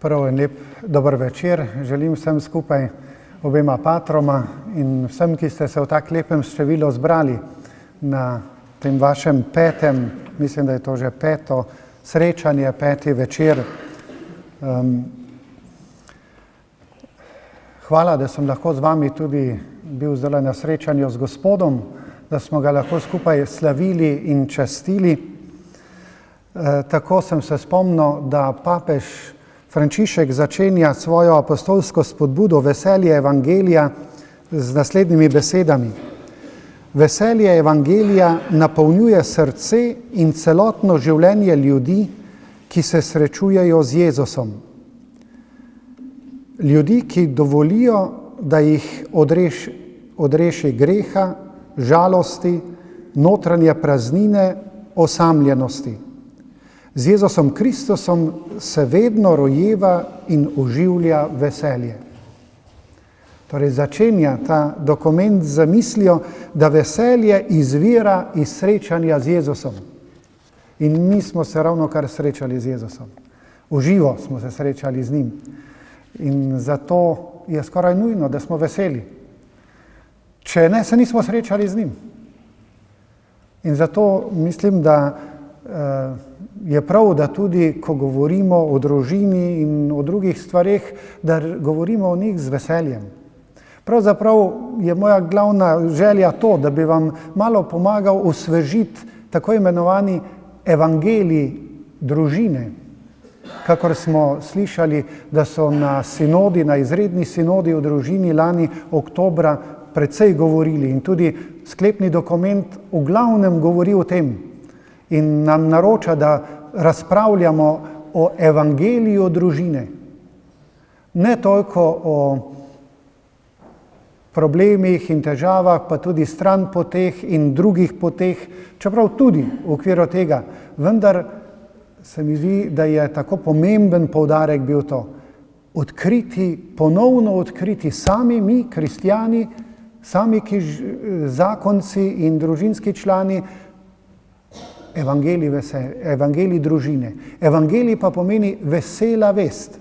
Prav en lep dober večer. Želim vsem skupaj, obema patroma in vsem, ki ste se v tak lepem številu zbrali na tem vašem petem, mislim, da je to že peto srečanje, peti večer. Hvala, da sem lahko z vami tudi bil zdaj na srečanju z Gospodom, da smo ga lahko skupaj slavili in častili. Tako sem se spomnil, da papež Frančišek začenja svojo apostolsko spodbudo Veselje evangelija z naslednjimi besedami. Veselje evangelija napolnjuje srce in celotno življenje ljudi, ki se srečujejo z Jezusom. Ljudi, ki dovolijo, da jih odreši greha, žalosti, notranje praznine, osamljenosti. Z Jezusom Kristusom se vedno rojeva in oživlja veselje. Torej začenja ta dokument z mislijo, da veselje izvira iz srečanja z Jezusom. In mi smo se ravnokar srečali z Jezusom. V živo smo se srečali z njim. In zato je skoraj nujno, da smo veseli. Če ne, se nismo srečali z njim. In zato mislim, da je prav, da tudi, ko govorimo o družini in o drugih stvareh, da govorimo o njih z veseljem. Pravzaprav je moja glavna želja to, da bi vam malo pomagal osvežiti tako imenovani evangelij družine. Kakor smo slišali, da so na sinodi, na izredni sinodi o družini lani oktobra precej govorili in tudi sklepni dokument v glavnem govori o tem in nam naroča, da razpravljamo o evangeliju družine. Ne toliko o problemih in težavah, pa tudi stran poteh in drugih poteh, čeprav tudi v okviru tega, vendar se mi zdi, da je tako pomemben poudarek bil to. Ponovno odkriti sami mi, kristjani, sami zakonci in družinski člani, evangelij družine. Evangelij pa pomeni vesela vest.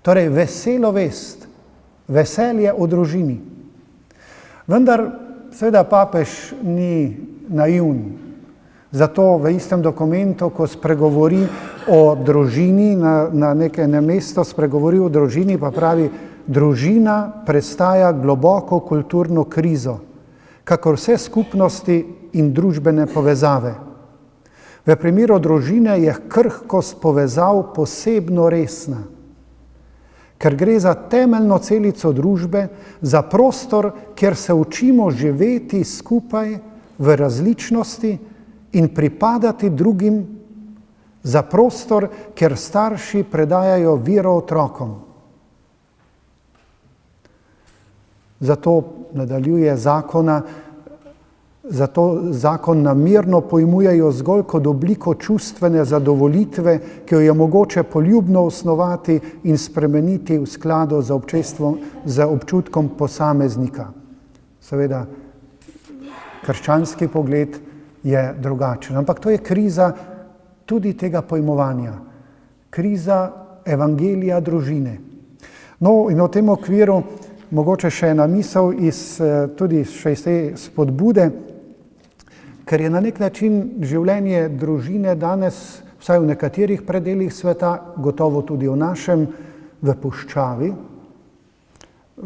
Torej veselo vest, veselje o družini. Vendar seveda papež ni naivn. Zato v istem dokumentu, ko spregovori o družini, na nekem mestu spregovori o družini, pa pravi, družina prestaja globoko kulturno krizo, kakor vse skupnosti in družbene povezave. V primeru družine je krhkost povezav posebno resna, ker gre za temeljno celico družbe, za prostor, kjer se učimo živeti skupaj v različnosti in pripadati drugim, za prostor, kjer starši predajajo vero otrokom. Zato nadaljuje Zato zakon namerno pojmujejo zgolj kot obliko čustvene zadovoljitve, ki jo je mogoče poljubno osnovati in spremeniti v skladu z občutkom posameznika. Seveda, krščanski pogled je drugačen, ampak to je kriza tudi tega pojmovanja. Kriza evangelija družine. No, in v tem okviru mogoče še ena misel tudi iz te spodbude, ker je na nek način življenje družine danes, vsaj v nekaterih predelih sveta, gotovo tudi v našem, v puščavi.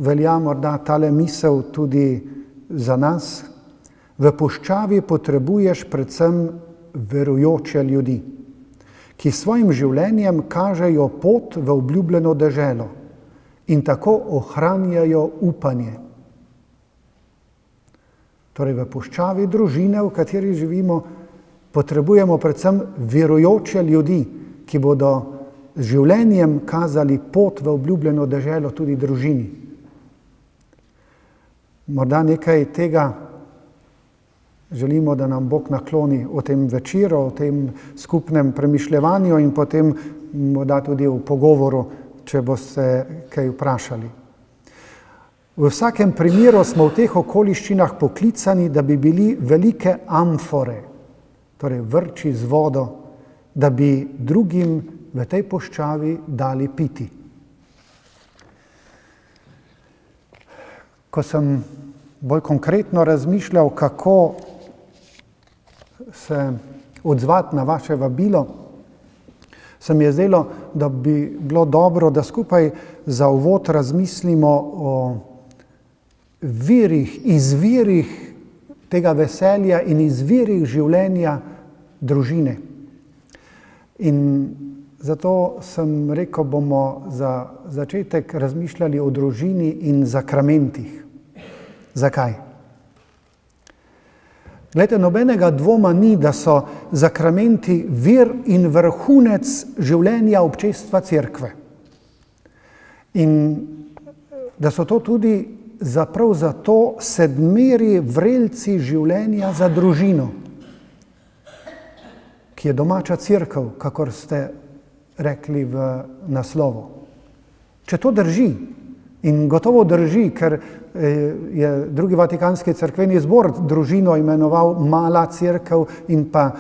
Velja morda tale misel tudi za nas. V puščavi potrebuješ predvsem verujoče ljudi, ki svojim življenjem kažejo pot v obljubljeno deželo in tako ohranjajo upanje. Torej v puščavi družine, v kateri živimo, potrebujemo predvsem verujoče ljudi, ki bodo z življenjem kazali pot v obljubljeno deželo tudi družini. Morda nekaj tega želimo, da nam Bog nakloni o tem večeru, o tem skupnem premišljevanju in potem morda tudi v pogovoru, če boste kaj vprašali. V vsakem primeru smo v teh okoliščinah poklicani, da bi bili velike amfore, torej vrči z vodo, da bi drugim v tej puščavi dali piti. Ko sem bolj konkretno razmišljal, kako se odzvati na vaše vabilo, se mi je zdelo, da bi bilo dobro, da skupaj za uvod razmislimo o izvirih tega veselja in izvirih življenja družine. In zato sem rekel, bomo za začetek razmišljali o družini in zakramentih. Zakaj? Glejte, nobenega dvoma ni, da so zakramenti vir in vrhunec življenja občestva cerkve. In da so to tudi prav zato sedmeri vrelci življenja za družino, ki je domača cerkev, kakor ste rekli v naslovu. Če to drži, in gotovo drži, ker je Drugi Vatikanski cerkveni zbor družino imenoval mala cerkev in pa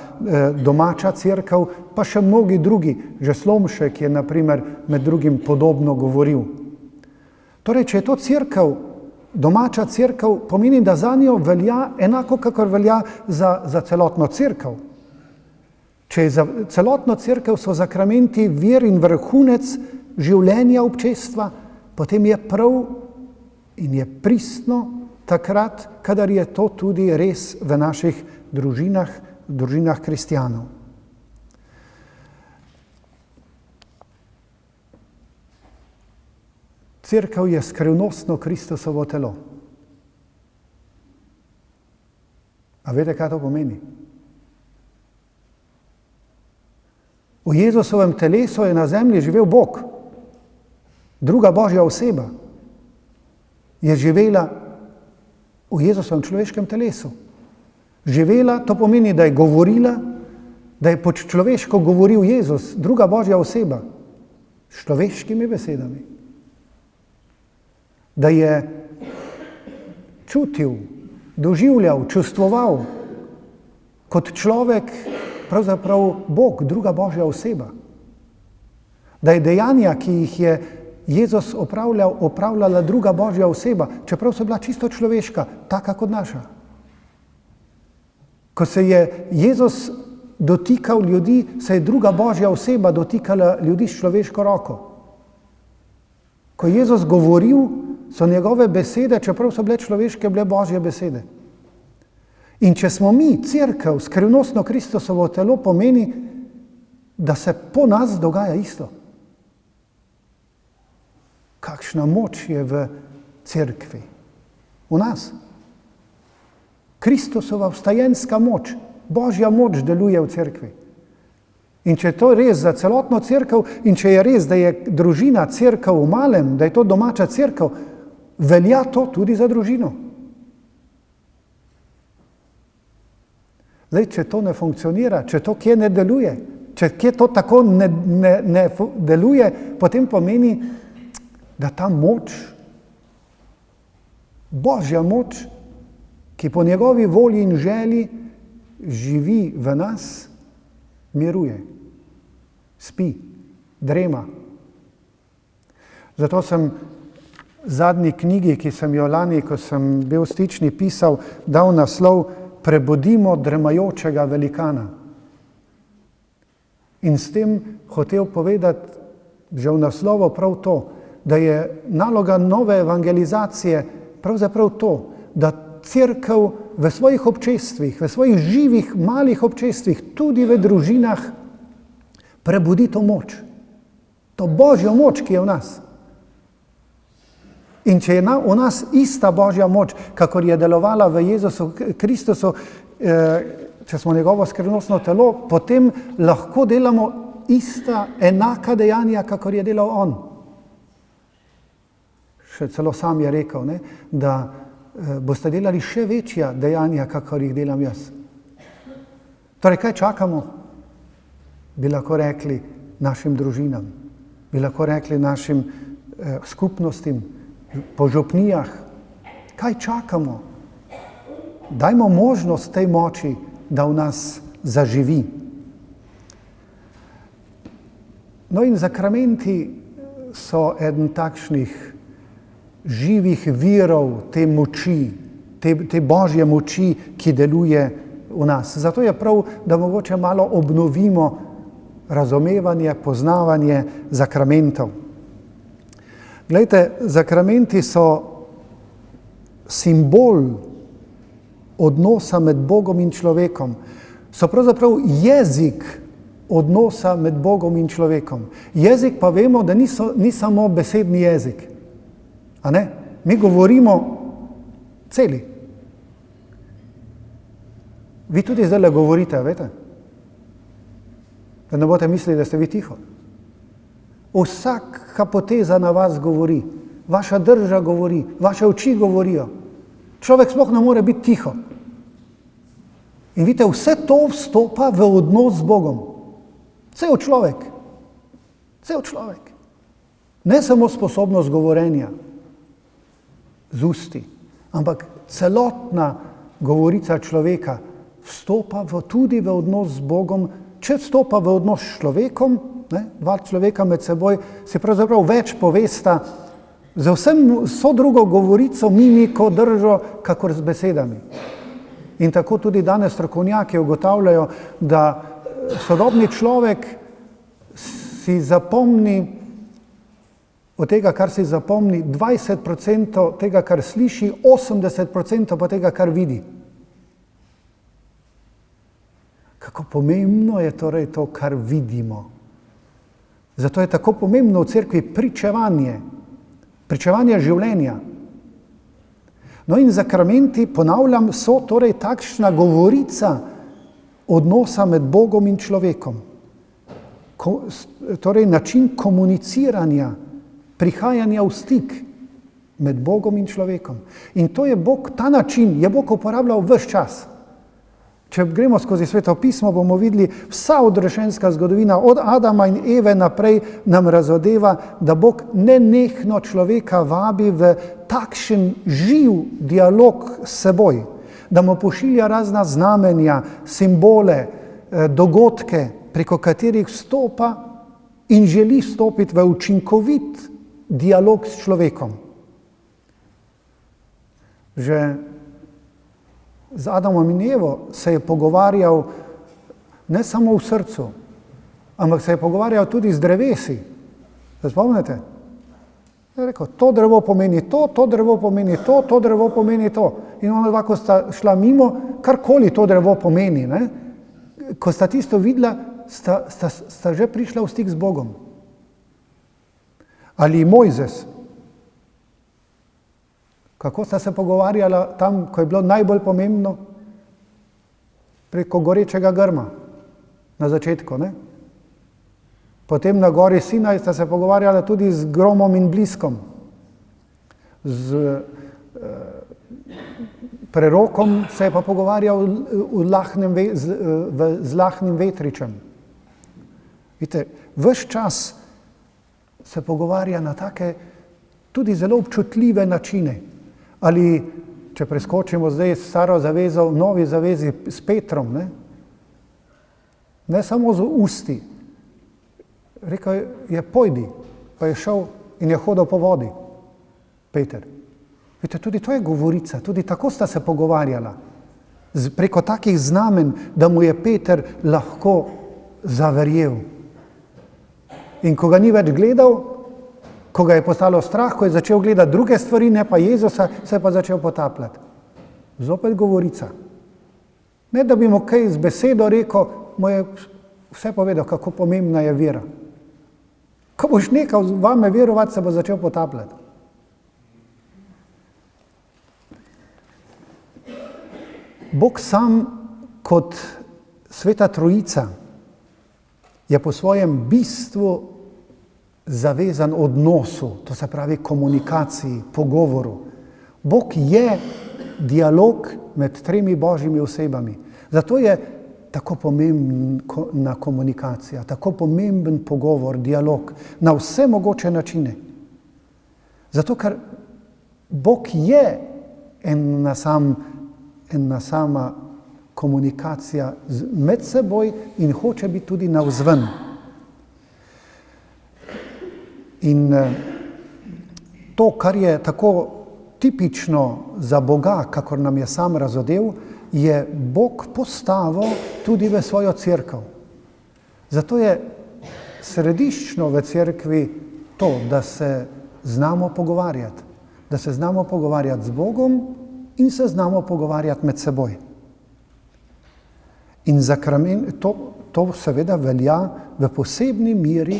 domača cerkev, pa še mnogi drugi, že Slomšek je na primer med drugim podobno govoril. Torej, če je to cerkev, domača cerkev, pomeni, da zanjo velja enako, kakor velja za celotno cerkev. Če je za celotno cerkev so zakramenti vir in vrhunec življenja občestva, potem je prav in je pristno takrat, kadar je to tudi res v naših družinah kristjanov. Cerkev je skrivnostno Kristusovo telo. A veste, kaj to pomeni? V Jezusovem telesu je na zemlji živel Bog. Druga Božja oseba je živela v Jezusovem človeškem telesu. Živela, to pomeni, da je govorila, da je pod človeško govoril Jezus, druga Božja oseba, s človeškimi besedami. Da je čutil, doživljal, čustvoval kot človek, pravzaprav Bog, druga Božja oseba. Da je dejanja, ki jih je Jezus opravljala druga Božja oseba, čeprav so bila čisto človeška, taka kot naša. Ko se je Jezus dotikal ljudi, se je druga Božja oseba dotikala ljudi s človeško roko. Ko je Jezus govoril, so njegove besede, čeprav so bile človeške, bile Božje besede. In če smo mi, cerkev, skrivnostno Kristusovo telo, pomeni, da se po nas dogaja isto. Kakšna moč je v cerkvi, v nas. Kristusova vstajenska moč, Božja moč deluje v cerkvi. In če je to res za celotno cerkev, in če je res, da je družina cerkev v malem, da je to domača cerkev, velja to tudi za družino. Zdaj, če to ne funkcionira, če to kje ne deluje, če kje to tako ne deluje, potem pomeni, da ta moč, Božja moč, ki po njegovi volji in želji živi v nas, miruje, spi, drema. Zato sem zadnji knjigi, ki sem jo lani, ko sem bil v Stični, pisal, dal naslov Prebudimo dremajočega velikana. In s tem hotel povedati, že v naslovu prav to, da je naloga nove evangelizacije pravzaprav to, da cerkev v svojih občestvih, v svojih živih, malih občestvih, tudi v družinah, prebudi to moč. To Božjo moč, ki je v nas. In če je v nas ista Božja moč, kakor je delovala v Jezusu Kristusu, če smo njegovo skrivnostno telo, potem lahko delamo ista, enaka dejanja, kakor je delal on. Še celo sam je rekel, da boste delali še večja dejanja, kakor jih delam jaz. Torej, kaj čakamo? Bi lahko rekli našim družinam, bi lahko rekli našim skupnostim, po župnijah. Kaj čakamo? Dajmo možnost tej moči, da v nas zaživi. No in zakramenti so eden takšnih živih virov te moči, te Božje moči, ki deluje v nas. Zato je prav, da mogoče malo obnovimo razumevanje, poznavanje zakramentov. Glejte, zakramenti so simbol odnosa med Bogom in človekom. So pravzaprav jezik odnosa med Bogom in človekom. Jezik pa vemo, da ni samo besedni jezik. A ne? Mi govorimo celi. Vi tudi zdaj govorite, veste? Da ne boste mislili, da ste vi tiho. Vsaka poteza na vas govori, vaša drža govori, vaše oči govorijo. Človek sploh ne more biti tiho. In vidite, vse to vstopa v odnos z Bogom. Cel človek. Ne samo sposobnost govorenja z usti, ampak celotna govorica človeka vstopa tudi v odnos z Bogom. Če vstopa v odnos s človekom, dva človeka med seboj, si pravzaprav več povesta za vso drugo govorico, mimiko, držo, kakor z besedami. In tako tudi danes strokovnjaki ugotavljajo, da sodobni človek si zapomni od tega, kar si zapomni, 20% tega, kar sliši, 80% pa tega, kar vidi. Kako pomembno je torej to, kar vidimo. Zato je tako pomembno v cerkvi pričevanje življenja. No in zakramenti, ponavljam, so torej takšna govorica odnosa med Bogom in človekom. Torej način komuniciranja, prihajanja v stik med Bogom in človekom. In to je Bog, ta način je Bog uporabljal ves čas. Če gremo skozi Sveto pismo, bomo videli, vsa odrešenska zgodovina od Adama in Eve naprej nam razodeva, da Bog nenehno človeka vabi v takšen živ dialog s seboj, da mu pošilja razna znamenja, simbole, dogodke, preko katerih vstopa in želi vstopiti v učinkovit dialog s človekom. Že z Adamom in Evo se je pogovarjal ne samo v srcu, ampak se je pogovarjal tudi z drevesi. Se spomnite? Je rekel, to drevo pomeni to, to drevo pomeni to, to drevo pomeni to. In ona dva, ko sta šla mimo, karkoli to drevo pomeni, ne? Ko sta tisto videla, sta že prišla v stik z Bogom. Ali Mojzes. Kako sta se pogovarjala tam, ko je bilo najbolj pomembno? Preko gorečega grma na začetku, ne? Potem na gori Sinaj sta se pogovarjala tudi z gromom in bliskom. Z prerokom se je pa pogovarjal z lahnim vetričem. Vidite, ves čas se pogovarja na take tudi zelo občutljive načine. Ali, če preskočimo zdaj staro zavezo, v novi zavezi s Petrom, ne samo z usti. Rekel je, pojdi, pa je šel in je hodil po vodi, Peter. Vidite, tudi to je govorica, tudi tako sta se pogovarjala. Preko takih znamen, da mu je Peter lahko zaverjel. In ko ga ni več gledal, ko ga je postalo strah, ko je začel gledati druge stvari, ne pa Jezusa, se je pa začel potapljati. Zopet govorica. Ne, da bi mu kaj z besedo rekel, mu je vse povedal, kako pomembna je vera. Ko boš nehal vame verovati, se bo začel potapljati. Bog sam kot Sveta Trojica je po svojem bistvu zavezan odnosu, to se pravi komunikaciji, pogovoru. Bog je dialog med tremi Božjimi osebami. Zato je tako pomembna komunikacija, tako pomemben pogovor, dialog, na vse mogoče načine. Zato, ker Bog je ena sama komunikacija med seboj in hoče biti tudi navzven. In to, kar je tako tipično za Boga, kakor nam je sam razodel, je Bog postavil tudi v svojo cerkev. Zato je središčno v cerkvi to, da se znamo pogovarjati. Da se znamo pogovarjati z Bogom in se znamo pogovarjati med seboj. In to seveda velja v posebni meri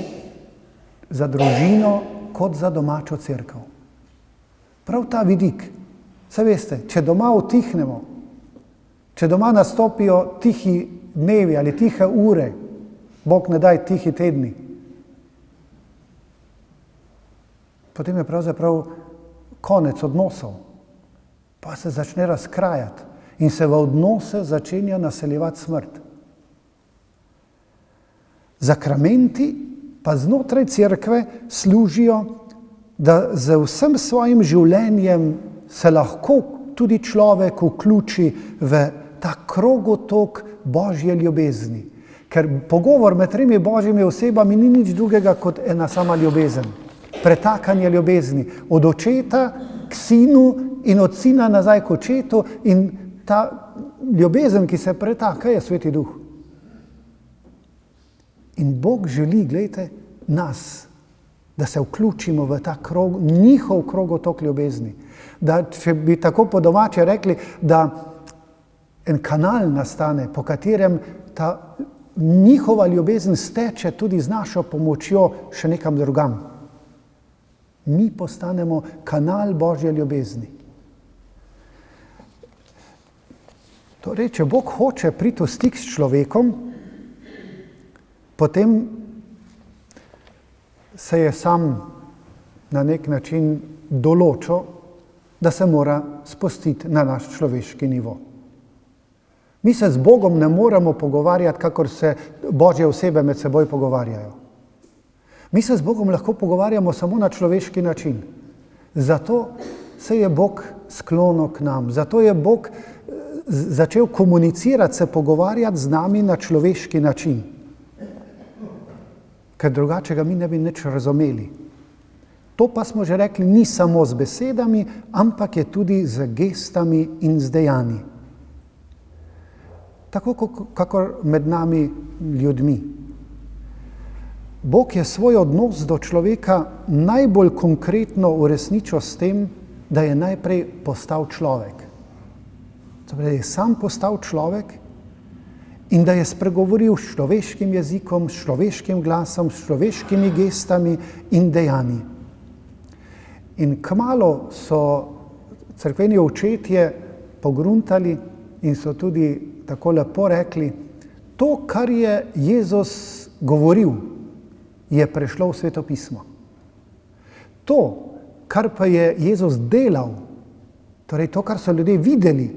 za družino kot za domačo cerkev. Prav ta vidik. Saj veste, če doma utihnemo, če doma nastopijo tihi dnevi ali tihe ure, Bog ne daj tihi tedni, potem je pravzaprav konec odnosov. Pa se začne razkrajati in se v odnose začenja naseljevati smrt. Zakramenti pa znotraj cerkve služijo, da z vsem svojim življenjem se lahko tudi človek vključi v ta krogotok Božje ljubezni. Ker pogovor med tremi Božjimi osebami ni nič drugega kot ena sama ljubezen. Pretakanje ljubezni od očeta k sinu in od sina nazaj k očetu, in ta ljubezen, ki se pretaka, je Sveti Duh. In Bog želi, glejte, nas, da se vključimo v ta njihov krogotok ljubezni. Da, če bi tako po domače rekli, da en kanal nastane, po katerem ta njihova ljubezen steče tudi z našo pomočjo še nekam drugam. Mi postanemo kanal Božje ljubezni. Torej, če Bog hoče priti v stik s človekom, potem se je sam na nek način določil, da se mora spustiti na naš človeški nivo. Mi se z Bogom ne moremo pogovarjati, kakor se Božje osebe med seboj pogovarjajo. Mi se z Bogom lahko pogovarjamo samo na človeški način. Zato se je Bog sklonil k nam. Zato je Bog začel komunicirati, se pogovarjati z nami na človeški način. Ker drugače ga mi ne bi nič razumeli. To pa smo že rekli, ni samo z besedami, ampak je tudi z gestami in z dejanji. Tako kakor med nami ljudmi. Bog je svoj odnos do človeka najbolj konkretno uresničil s tem, da je najprej postal človek. Torej, da je sam postal človek in da je spregovoril s človeškim jezikom, s človeškim glasom, s človeškimi gestami in dejanji. In kmalu so cerkveni očetje pogruntali in so tudi tako lepo rekli, to, kar je Jezus govoril, je prešlo v Sveto pismo. To, kar pa je Jezus delal, torej to, kar so ljudje videli,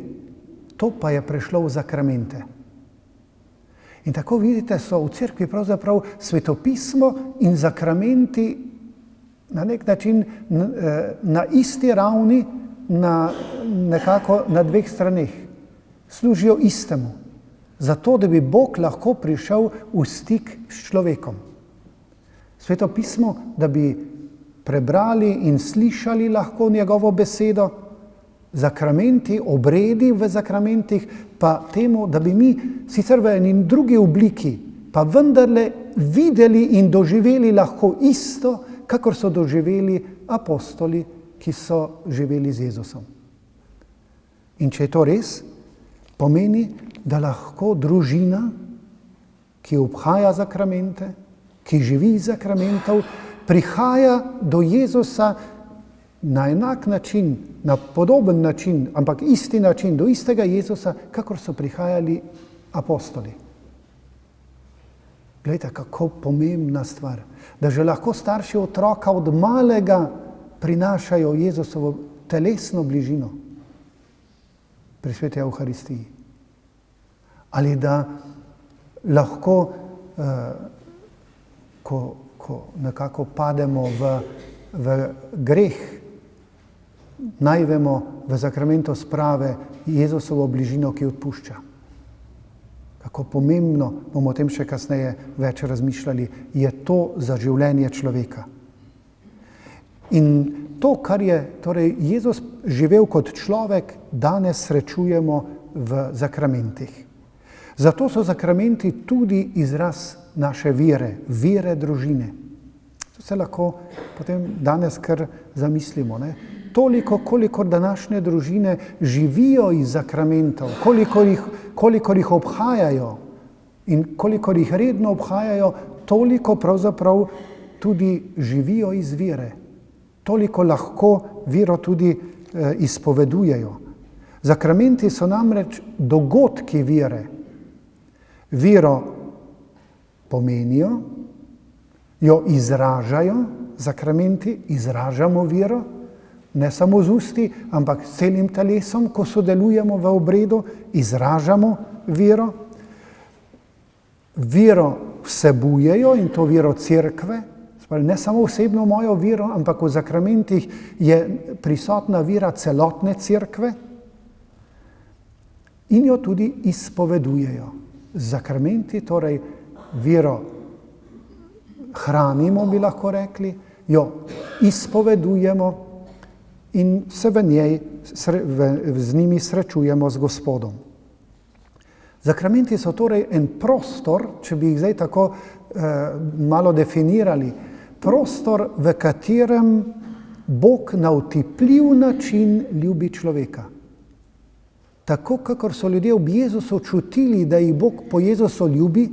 to pa je prešlo v zakramente. In tako vidite, so v cerkvi pravzaprav svetopismo in zakramenti na nek način na isti ravni, nekako na dveh straneh. Služijo istemu, zato da bi Bog lahko prišel v stik s človekom. Sveto pismo, da bi prebrali in slišali lahko njegovo besedo, zakramenti, obredi v zakramentih, pa temu, da bi mi sicer v eni drugi obliki, pa vendarle videli in doživeli lahko isto, kakor so doživeli apostoli, ki so živeli z Jezusom. In če je to res, pomeni, da lahko družina, ki obhaja zakramente, ki živi iz zakramentov, prihaja do Jezusa na enak način, na podoben način, ampak isti način, do istega Jezusa, kakor so prihajali apostoli. Glejte, kako pomembna stvar, da že lahko starši otroka od malega prinašajo Jezusovo telesno bližino pri sveti Evharistiji. Ali da lahko, ko nekako pademo v greh, najdemo v zakramentu sprave Jezusovo bližino, ki odpušča. Kako pomembno, bomo o tem še kasneje več razmišljali, je to za življenje človeka. In to, kar je torej Jezus živel kot človek, danes srečujemo v zakramentih. Zato so zakramenti tudi izraz naše vere družine. To se lahko potem danes kar zamislimo. Ne? Toliko, kolikor današnje družine živijo iz zakramentov, kolikor jih obhajajo in kolikor jih redno obhajajo, toliko pravzaprav tudi živijo iz vere. Toliko lahko vero tudi izpovedujejo. Zakramenti so namreč dogodki vere. Vero pomenijo, jo izražajo, zakramenti izražamo vero, ne samo z usti, ampak s celim telesom, ko sodelujemo v obredu, izražamo vero. Vero vsebujejo in to vero cerkve, ne samo osebno mojo vero, ampak v zakramentih je prisotna vera celotne cerkve in jo tudi izpovedujejo. Zakramenti torej vero hranimo, bi lahko rekli, jo izpovedujemo in se z njimi srečujemo z Gospodom. Zakramenti so torej en prostor, če bi jih zdaj tako malo definirali, prostor, v katerem Bog na otipljiv način ljubi človeka. Tako, kakor so ljudje ob Jezusu čutili, da jih Bog po Jezusu ljubi,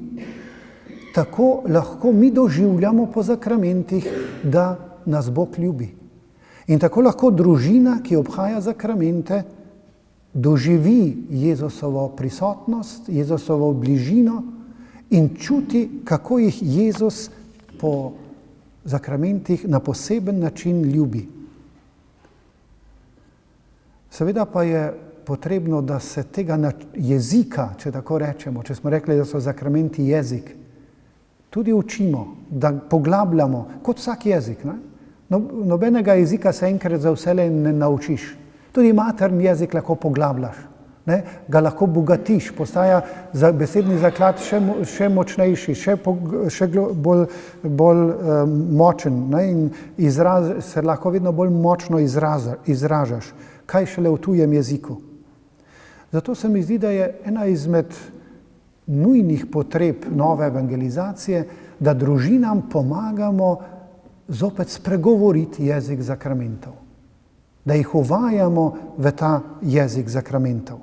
tako lahko mi doživljamo po zakramentih, da nas Bog ljubi. In tako lahko družina, ki obhaja zakramente, doživi Jezusovo prisotnost, Jezusovo bližino in čuti, kako jih Jezus po zakramentih na poseben način ljubi. Seveda pa je potrebno, da se tega jezika, če tako rečemo, če smo rekli, da so zakramenti jezik, tudi učimo, da poglabljamo, kot vsak jezik. Ne? Nobenega jezika se enkrat za vselej ne naučiš. Tudi materni jezik lahko poglabljaš, ne? Ga lahko bogatiš, postaja besedni zaklad še močnejši, še bolj močen, ne? In se lahko vedno bolj močno izražaš, kaj šele v tujem jeziku. Zato se mi zdi, da je ena izmed nujnih potreb nove evangelizacije, da družinam pomagamo zopet spregovoriti jezik zakramentov. Da jih uvajamo v ta jezik zakramentov.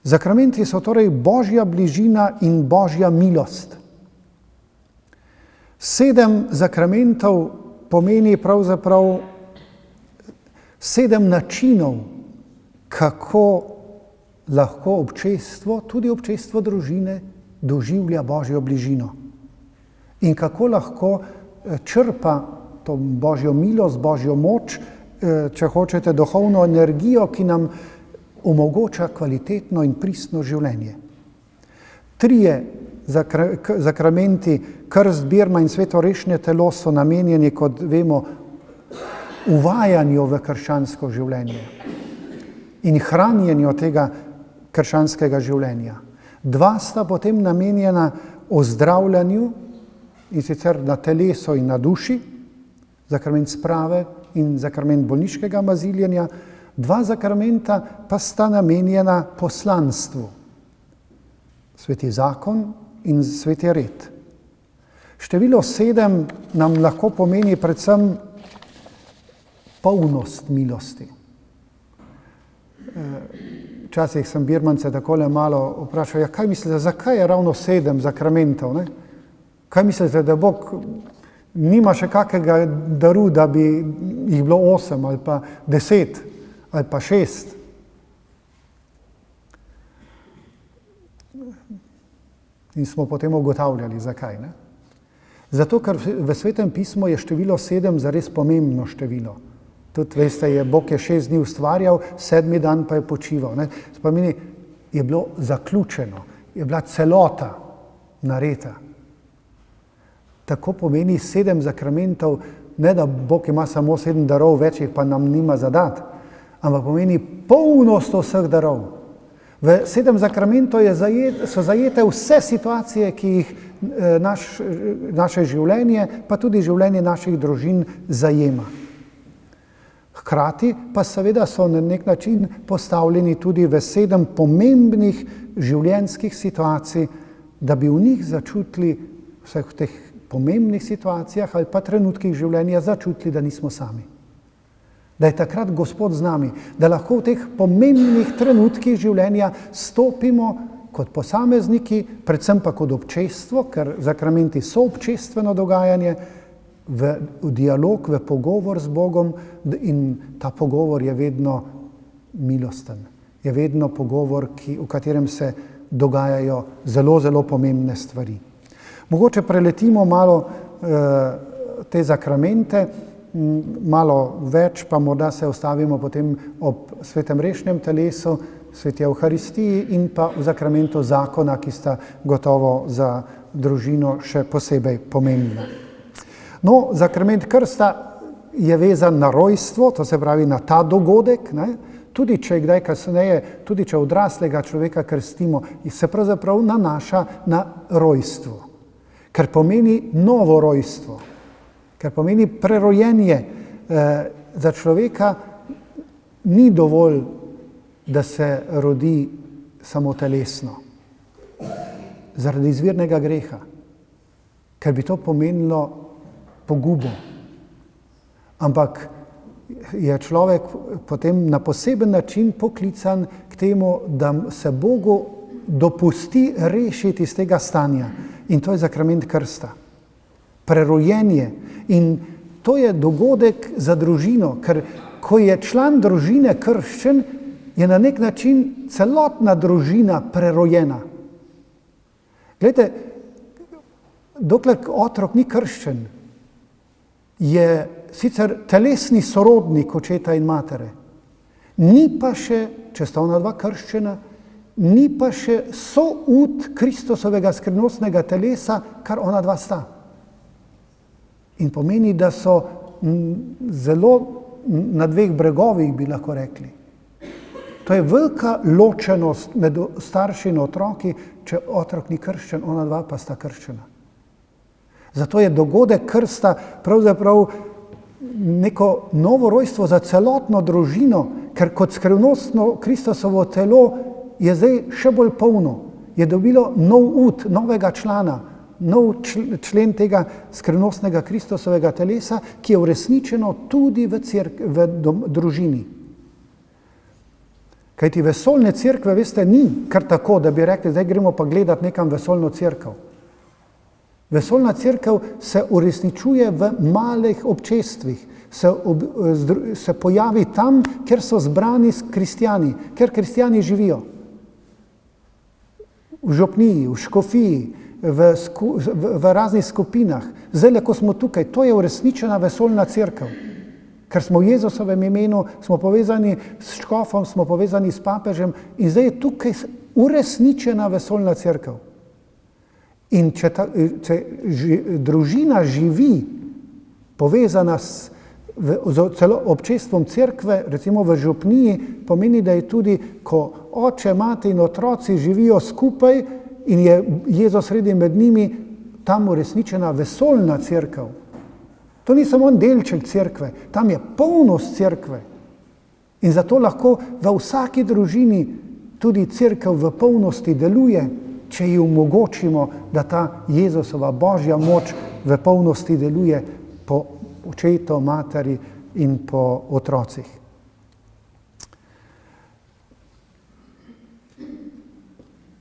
Zakramenti so torej Božja bližina in Božja milost. 7 zakramentov pomeni pravzaprav 7 načinov, kako lahko občestvo, tudi občestvo družine, doživlja Božjo bližino. In kako lahko črpa to Božjo milost, Božjo moč, če hočete, duhovno energijo, ki nam omogoča kvalitetno in pristno življenje. 3 zakramenti, krst, birma in svetorešne telo so namenjeni, kot vemo, uvajanju v krščansko življenje in hranjenju tega krščanskega življenja. 2 sta potem namenjena ozdravljanju, in sicer na telesu in na duši, zakrament sprave in zakrament bolniškega maziljenja. 2 zakramenta pa sta namenjena poslanstvu. Sveti zakon in sveti red. Število 7 nam lahko pomeni predvsem polnost milosti. Včasih sem birmance takole malo vprašal, kaj mislite, zakaj je ravno 7 zakramentov? Ne? Kaj mislite, da Bog nima še kakega daru, da bi jih bilo 8 ali pa 10 ali pa 6? In smo potem ugotavljali, zakaj. Ne? Zato, ker v Svetem pismu je število 7 zares pomembno število. Tudi, veste, Bog je 6 dni ustvarjal, 7. dan pa je počival. Ne? Spomeni, je bilo zaključeno, je bila celota narejena. Tako pomeni 7 zakramentov, ne da Bog ima samo 7 darov, več jih pa nam nima zadati, ampak pomeni polnost vseh darov. V 7 zakramentov so zajete vse situacije, ki jih naše življenje, pa tudi življenje naših družin zajema. Hkrati pa seveda so na nek način postavljeni tudi v 7 pomembnih življenjskih situacij, da bi v njih začutili, vseh v teh pomembnih situacijah ali pa trenutkih življenja začutili, da nismo sami. Da je takrat Gospod z nami, da lahko v teh pomembnih trenutkih življenja stopimo kot posamezniki, predvsem pa kot občestvo, ker zakramenti so občestveno dogajanje, v dialog, v pogovor z Bogom, in ta pogovor je vedno milosten. Je vedno pogovor, v katerem se dogajajo zelo, zelo pomembne stvari. Mogoče preletimo malo te zakramente, malo več, pa morda se ustavimo potem ob svetem rešnem telesu, sveti Evharistiji in pa v zakramentu zakona, ki sta gotovo za družino še posebej pomembna. No, zakrament krsta je vezan na rojstvo, to se pravi na ta dogodek, ne? Tudi če kdaj kasneje, tudi če odraslega človeka krstimo, se pravzaprav nanaša na rojstvo, ker pomeni novo rojstvo. Ker pomeni prerojenje. Za človeka ni dovolj, da se rodi samo telesno, zaradi izvirnega greha, ker bi to pomenilo pogubo. Ampak je človek potem na poseben način poklican k temu, da se Bogu dopusti rešiti iz tega stanja. In to je zakrament krsta. Prerojenje. In to je dogodek za družino, ker ko je član družine krščen, je na nek način celotna družina prerojena. Glejte, dokler otrok ni krščen, je sicer telesni sorodnik očeta in matere, ni pa še, če sta ona dva krščena, ni pa še soud Kristusovega skrivnostnega telesa, kar ona dva sta. In pomeni, da so zelo na 2 bregovih, bi lahko rekli. To je velika ločenost med starši in otroki, če otrok ni krščen, ona dva pa sta krščena. Zato je dogodek krsta pravzaprav neko novo rojstvo za celotno družino, ker kot skrivnostno Kristusovo telo je zdaj še bolj polno. Je dobilo nov ud, novega člana, nov člen tega skrivnostnega Kristusovega telesa, ki je uresničeno tudi v družini. Kajti vesoljne cerkve, veste, ni kar tako, da bi rekli, zdaj gremo pa gledati nekam vesoljno cerkev. Vesoljna cerkev se uresničuje v malih občestvih, se pojavi tam, kjer so zbrani kristjani, kjer kristjani živijo. V župniji, v škofiji, v raznih skupinah. Zdaj, ko smo tukaj, to je uresničena vesoljna cerkev. Ker smo v Jezusovem imenu, smo povezani s škofom, smo povezani s papežem in zdaj je tukaj uresničena vesoljna cerkev. In če družina živi povezana z občestvom cerkve, recimo v župniji, pomeni, da je tudi, ko oče, mati in otroci živijo skupaj in je Jezus sredi med njimi, tam uresničena vesoljna cerkev. To ni samo delček cerkve, tam je polnost cerkve. In zato lahko v vsaki družini tudi cerkev v polnosti deluje, če ji omogočimo, da ta Jezusova božja moč v polnosti deluje po očetu, materi in po otrocih.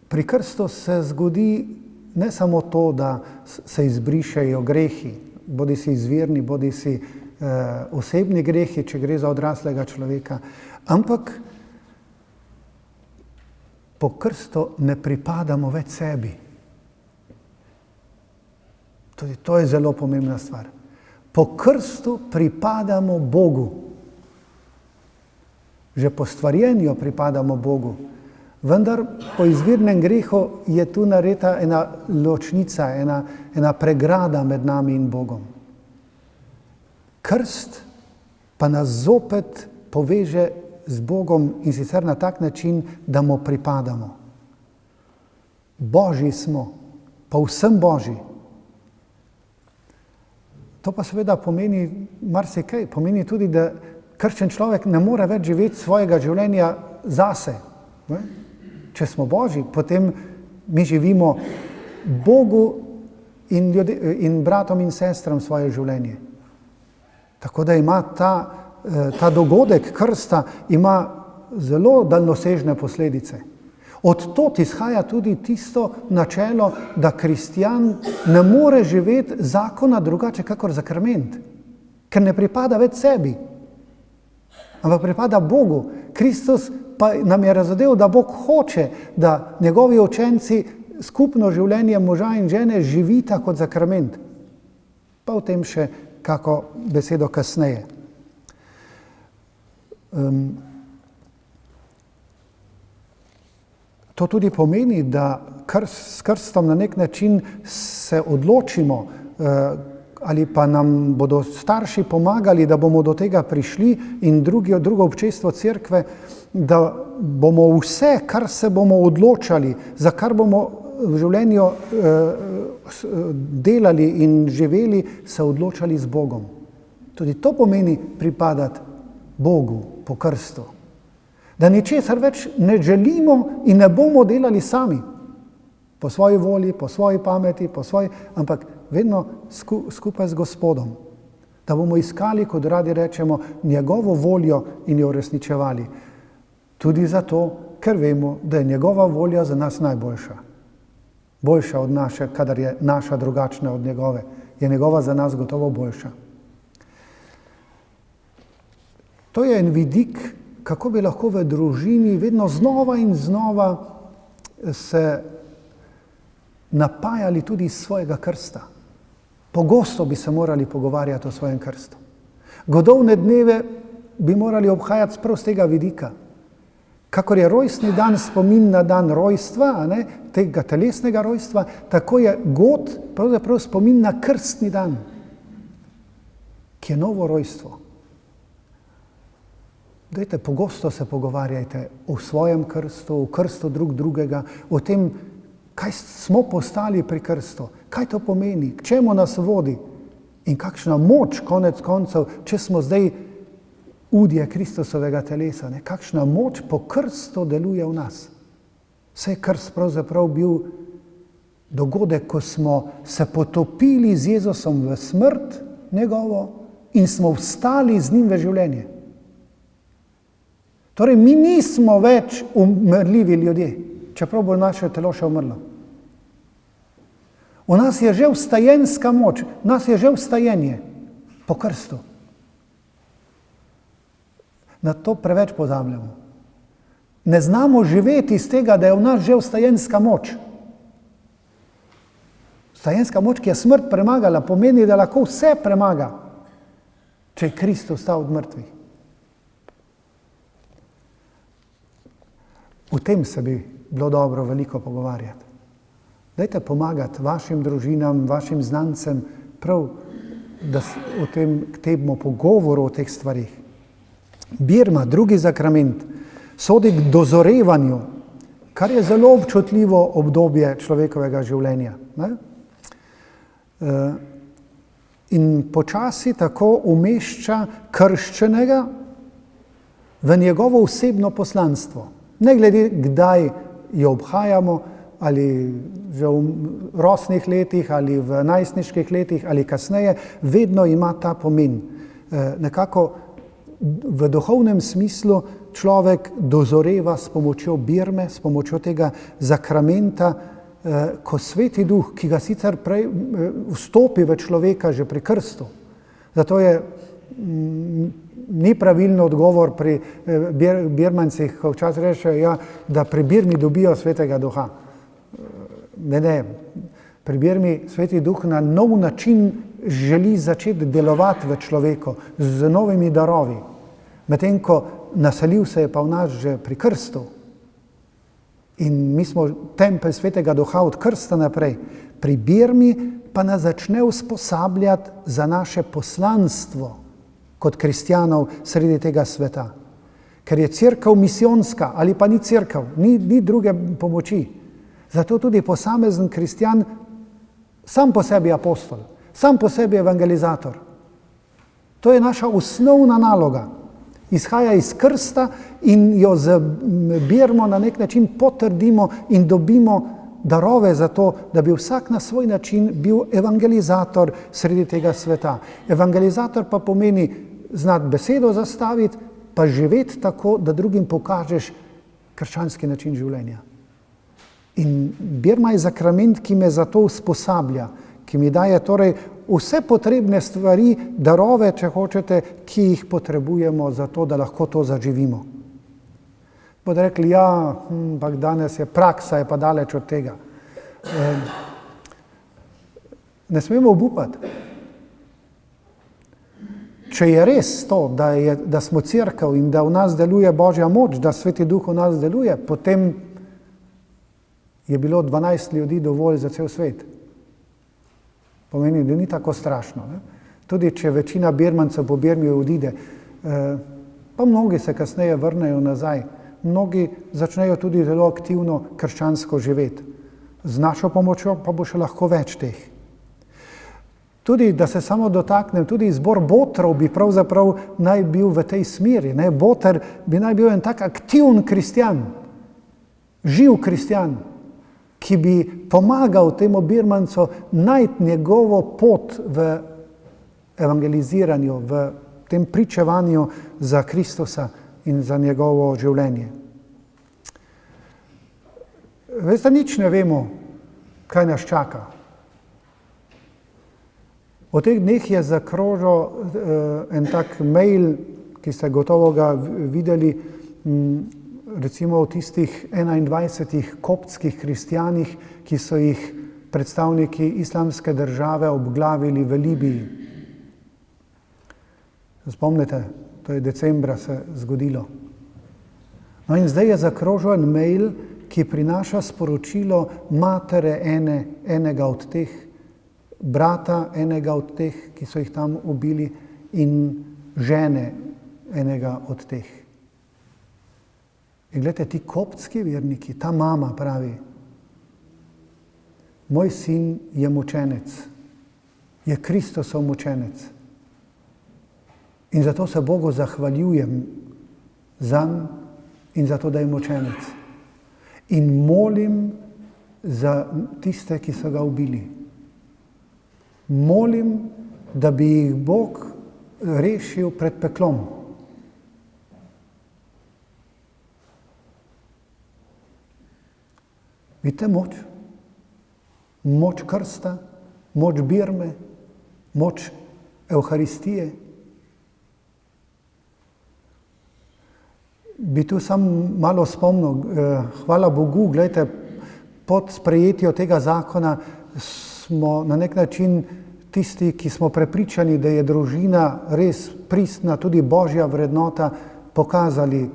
Pri krstu se zgodi ne samo to, da se izbrišejo grehi, bodi si izvirni, bodi si osebni grehi, če gre za odraslega človeka, ampak po krstu ne pripadamo več sebi. Tudi to je zelo pomembna stvar. Po krstu pripadamo Bogu. Že po stvarjenju pripadamo Bogu. Vendar po izvirnem grehu je tu narejena ena ločnica, ena pregrada med nami in Bogom. Krst pa nas zopet poveže z Bogom in sicer na tak način, da mu pripadamo. Božji smo, povsem Božji. To pa seveda pomeni marsikaj. Pomeni tudi, da krščen človek ne more več živeti svojega življenja zase. Če smo Božji, potem mi živimo Bogu in bratom in sestram svoje življenje. Tako da ima ta dogodek krsta ima zelo daljnosežne posledice. Od tod izhaja tudi tisto načelo, da kristjan ne more živeti zakona drugače kakor zakrament, ker ne pripada več sebi, ampak pripada Bogu. Kristus pa nam je razodel, da Bog hoče, da njegovi učenci skupno življenje moža in žene živita kot zakrament. Pa o tem še kako besedo kasneje. To tudi pomeni, da s krstom na nek način se odločimo, ali pa nam bodo starši pomagali, da bomo do tega prišli in drugo občestvo cerkve, da bomo vse, kar se bomo odločali, za kar bomo v življenju delali in živeli, se odločali z Bogom. Tudi to pomeni pripadati Bogu po krstu. Da ničesar več ne želimo in ne bomo delali sami, po svoji volji, po svoji pameti, ampak vedno skupaj z Gospodom. Da bomo iskali, kot radi rečemo, njegovo voljo in jo uresničevali. Tudi zato, ker vemo, da je njegova volja za nas najboljša. Boljša od naše, kadar je naša drugačna od njegove. Je njegova za nas gotovo boljša. To je en vidik, kako bi lahko v družini vedno znova in znova se napajali tudi iz svojega krsta. Pogosto bi se morali pogovarjati o svojem krstu. Godovne dneve bi morali obhajati prav z tega vidika. Kakor je rojstni dan spomin na dan rojstva, tega telesnega rojstva, tako je god pravzaprav spomin na krstni dan, ki je novo rojstvo. Dajte, pogosto se pogovarjajte o svojem krstu, o krstu drugega, o tem, kaj smo postali pri krstu, kaj to pomeni, k čemu nas vodi in kakšna moč konec koncev, če smo zdaj udje Kristusovega telesa, kakšna moč po krstu deluje v nas. Vse krst pravzaprav bil dogodek, ko smo se potopili z Jezusom v smrt njegovo in smo vstali z njim v življenje. Torej, mi nismo več umrljivi ljudje, čeprav bo naše telo še umrlo. V nas je že vstajenska moč, v nas je že vstajenje po krstu. Na to preveč pozabljamo. Ne znamo živeti iz tega, da je v nas že vstajenska moč. Vstajenska moč, ki je smrt premagala, pomeni, da lahko vse premaga, če je Kristus vstal od mrtvih. O tem se bi bilo dobro veliko pogovarjati. Dajte pomagati vašim družinam, vašim znancem, prav da k temu pogovoru o teh stvarih. Birma, drugi zakrament, sodi k dozorevanju, kar je zelo občutljivo obdobje človekovega življenja. In počasi tako umešča krščenega v njegovo osebno poslanstvo. Ne glede, kdaj jo obhajamo, ali že v rosnih letih, ali v najstniških letih, ali kasneje, vedno ima ta pomen. Nekako v duhovnem smislu človek dozoreva s pomočjo birme, s pomočjo tega zakramenta, ko Sveti Duh, ki ga sicer prej vstopi v človeka že pri krstu. Zato je ni pravilno odgovor pri birmancih, ko včasih rečejo, da pri birmi dobijo Svetega Duha. Ne. Pri birmi Sveti Duh na nov način želi začeti delovati v človeku z novimi darovi. Medtem ko naselil se je pa v nas že pri krstu. In mi smo tempelj Svetega Duha od krsta naprej. Pri birmi pa nas začne usposabljati za naše poslanstvo kot kristjanov sredi tega sveta. ker je cerkev misijonska ali pa ni cerkev, ni druge pomoči. Zato tudi posamezen kristjan sam po sebi apostol, sam po sebi evangelizator. To je naša osnovna naloga. Izhaja iz krsta in jo z birmo na nek način potrdimo in dobimo darove za to, da bi vsak na svoj način bil evangelizator sredi tega sveta. Evangelizator pa pomeni znati besedo zastaviti, pa živeti tako, da drugim pokažeš krščanski način življenja. In birma je sakrament, ki me za to usposablja, ki mi daje torej vse potrebne stvari, darove, če hočete, ki jih potrebujemo za to, da lahko to zaživimo. Bodo rekli, ja, ampak danes je praksa, je pa daleč od tega. Ne smemo obupati. Če je res to, da smo cerkev in da v nas deluje Božja moč, da Sveti Duh v nas deluje, potem je bilo 12 ljudi dovolj za cel svet. Pomeni, da ni tako strašno. Ne? Tudi če večina birmancev po birmi odide, pa mnogi se kasneje vrnejo nazaj. Mnogi začnejo tudi zelo aktivno krščansko živeti. Z našo pomočjo pa bo še lahko več teh. Tudi, da se samo dotaknem, tudi zbor botrov bi pravzaprav naj bil v tej smeri. Ne? Boter bi naj bil en tak aktiven kristjan, živ kristjan, ki bi pomagal temu birmancu najti njegovo pot v evangeliziranju, v tem pričevanju za Kristusa in za njegovo življenje. Veste, nič ne vemo, kaj nas čaka. V teh dneh je zakrožil en tak mail, ki ste gotovo ga videli, recimo o tistih 21 koptskih kristjanih, ki so jih predstavniki islamske države obglavili v Libiji. Spomnite, to je decembra se zgodilo. No in zdaj je zakrožil en mail, ki prinaša sporočilo matere enega od teh, brata enega od teh, ki so jih tam ubili, in žene enega od teh. In gledajte, ti koptski verniki, ta mama pravi, moj sin je mučenec, je Kristusov mučenec. In zato se Bogu zahvaljujem zanj in zato, da je mučenec. In molim za tiste, ki so ga ubili. Molim, da bi jih Bog rešil pred peklom. Vidite moč? Moč krsta, moč birme, moč Evharistije. Bi tu sam malo spomnil, hvala Bogu, gledajte, pod sprejetjo tega zakona smo na nek način tisti, ki smo prepričani, da je družina res pristna, tudi Božja vrednota, pokazali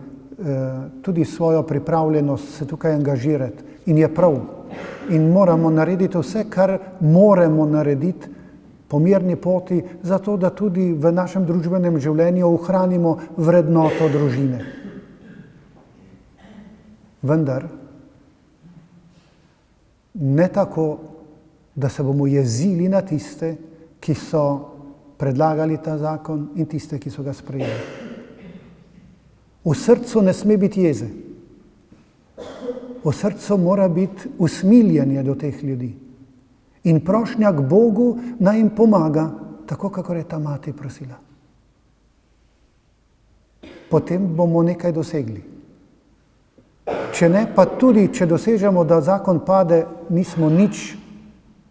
tudi svojo pripravljenost se tukaj angažirati. In je prav. In moramo narediti vse, kar moramo narediti po mirni poti, zato da tudi v našem družbenem življenju ohranimo vrednoto družine. Vendar ne tako, da se bomo jezili na tiste, ki so predlagali ta zakon in tiste, ki so ga sprejeli. V srcu ne sme biti jeze. V srcu mora biti usmiljenje do teh ljudi. In prošnja k Bogu naj jim pomaga, tako kakor je ta mati prosila. Potem bomo nekaj dosegli. Če ne, pa tudi, če dosežemo, da zakon pade, nismo nič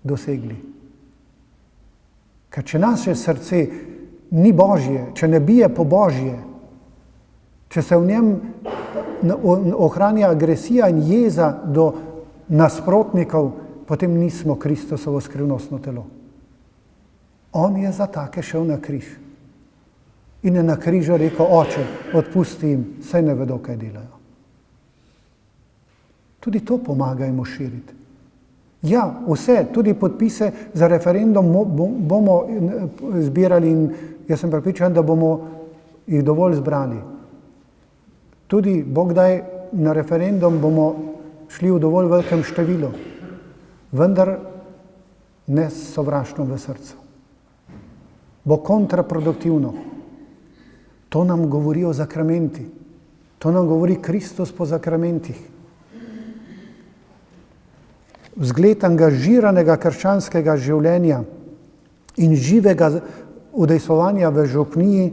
dosegli. Ker če naše srce ni Božje, če ne bije po Božje, če se v njem ohranja agresija in jeza do nasprotnikov, potem nismo Kristusovo skrivnostno telo. On je za take šel na križ. In je na križu rekel, oče, odpusti jim, saj ne vedo, kaj delajo. Tudi to pomagajmo širiti. Ja, vse, tudi podpise za referendum bomo zbirali in jaz sem prepričan, da bomo jih dovolj zbrali. Tudi Bog daj na referendum bomo šli v dovolj velikem številu, vendar ne s sovraštvom v srcu. Bo kontraproduktivno. To nam govorijo zakramenti. To nam govori Kristus po zakramentih. Vzgled angažiranega krščanskega življenja in živega udejstvovanja v župniji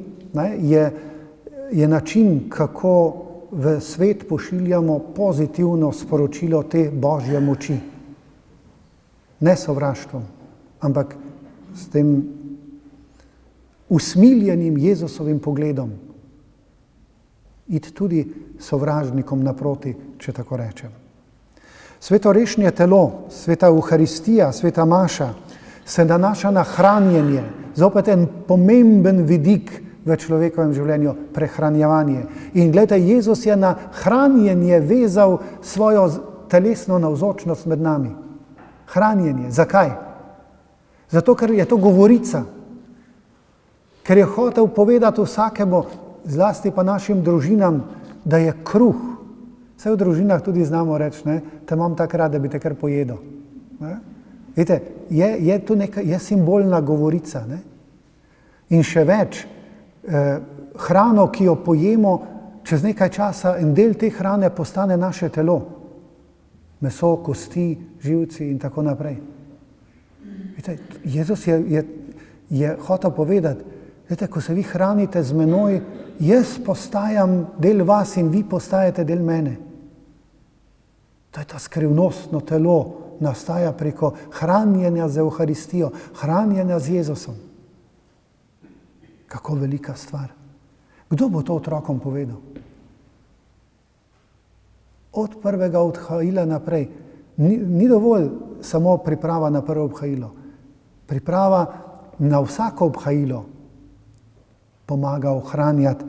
je način, kako v svet pošiljamo pozitivno sporočilo te Božje moči. Ne sovraštvom, ampak s tem usmiljenim Jezusovim pogledom. Iti tudi sovražnikom naproti, če tako rečem. Svetorešenje telo, sveta Euharistija, sveta Maša se nanaša na hranjenje, zopet en pomemben vidik v človekovem življenju, prehranjevanje. In gledajte, Jezus je na hranjenje vezal svojo telesno navzočnost med nami. Hranjenje. Zakaj? Zato, ker je to govorica. Ker je hotel povedati vsakemu, zlasti pa našim družinam, da je kruh. Vse v družinah tudi znamo reči, te imam tako rad, da bi te kar pojedel. Vidite, je tu je simbolna govorica. Ne? In še več, hrano, ki jo pojemo, čez nekaj časa en del te hrane postane naše telo. Meso, kosti, živci in tako naprej. Vidite, Jezus je hotel povedati, vidite, ko se vi hranite z menoj, jaz postajam del vas in vi postajate del mene. To je ta skrivnostno telo, nastaja preko hranjenja z Euharistijo, hranjenja z Jezusom. Kako velika stvar. Kdo bo to otrokom povedal? Od prvega obhajila naprej. Ni dovolj samo priprava na prvo obhajilo. Priprava na vsako obhajilo pomaga ohranjati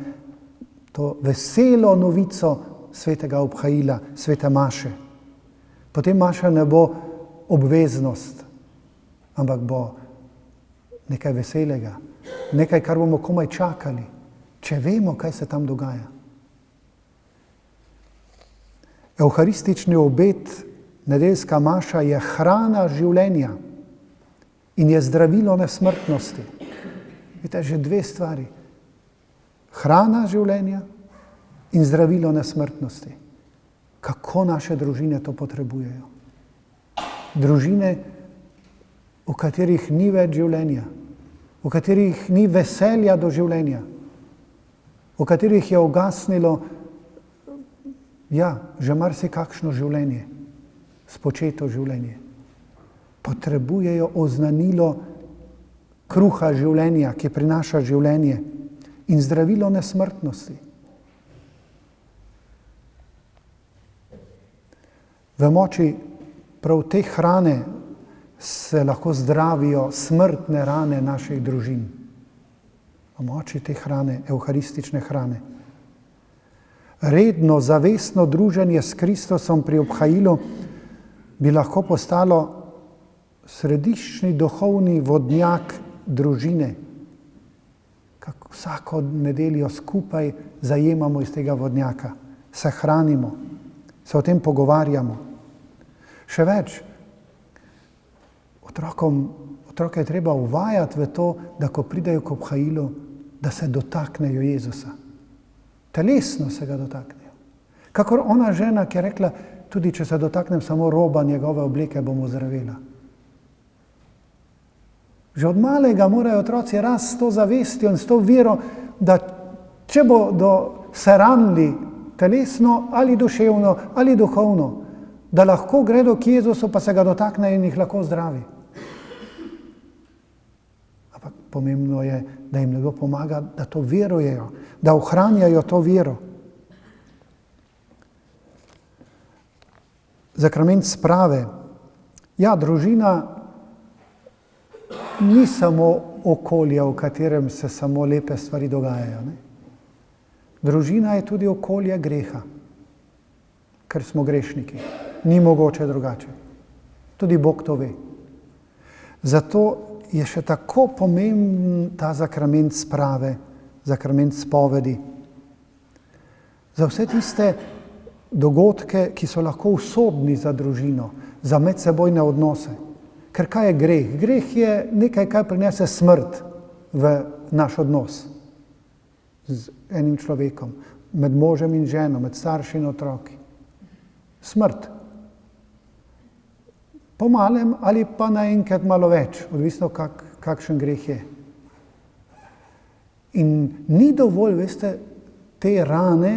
to veselo novico svetega obhajila, svete Maše. Potem Maša ne bo obveznost, ampak bo nekaj veselega, nekaj, kar bomo komaj čakali, če vemo, kaj se tam dogaja. Euharistični obet, nedeljska Maša, je hrana življenja in je zdravilo nesmrtnosti. Vidite, že dve stvari. Hrana življenja in zdravilo nesmrtnosti. Kako naše družine to potrebujejo. Družine, v katerih ni več življenja, v katerih ni veselja do življenja, v katerih je ugasnilo, že marsikakšno življenje, spočeto življenje. Potrebujejo oznanilo kruha življenja, ki prinaša življenje in zdravilo nesmrtnosti. V moči prav te hrane se lahko zdravijo smrtne rane naših družin. V moči te hrane, euharistične hrane. Redno, zavestno druženje s Kristusom pri obhajilu bi lahko postalo središčni duhovni vodnjak družine. Kako vsako nedeljo skupaj zajemamo iz tega vodnjaka, se hranimo, se o tem pogovarjamo. Še več, otroke je treba uvajati v to, da ko pridejo k obhajilu, da se dotaknejo Jezusa. Telesno se ga dotaknejo. Kakor ona žena, ki je rekla, tudi če se dotaknem samo roba njegove obleke, bom ozdravela. Že od malega morajo otroci rasti s to zavestjo in s to vero, da če bodo se ranili telesno ali duševno ali duhovno, da lahko gredo k Jezusu, pa se ga dotaknejo in jih lahko zdravi. Ampak pomembno je, da jim nekdo pomaga, da to verujejo, da ohranjajo to vero. Zakrament sprave. Družina ni samo okolje, v katerem se samo lepe stvari dogajajo. Ne? Družina je tudi okolje greha, ker smo grešniki. Ni mogoče drugače. Tudi Bog to ve. Zato je še tako pomemben ta zakrament sprave, zakrament spovedi. za vse tiste dogodke, ki so lahko usodni za družino, za medsebojne odnose. Ker kaj je greh? Greh je nekaj, kar prinese smrt v naš odnos z enim človekom, med možem in ženo, med starši in otroki. Smrt. Po malem ali pa naenkrat malo več, odvisno kakšen greh je. In ni dovolj, veste, te rane,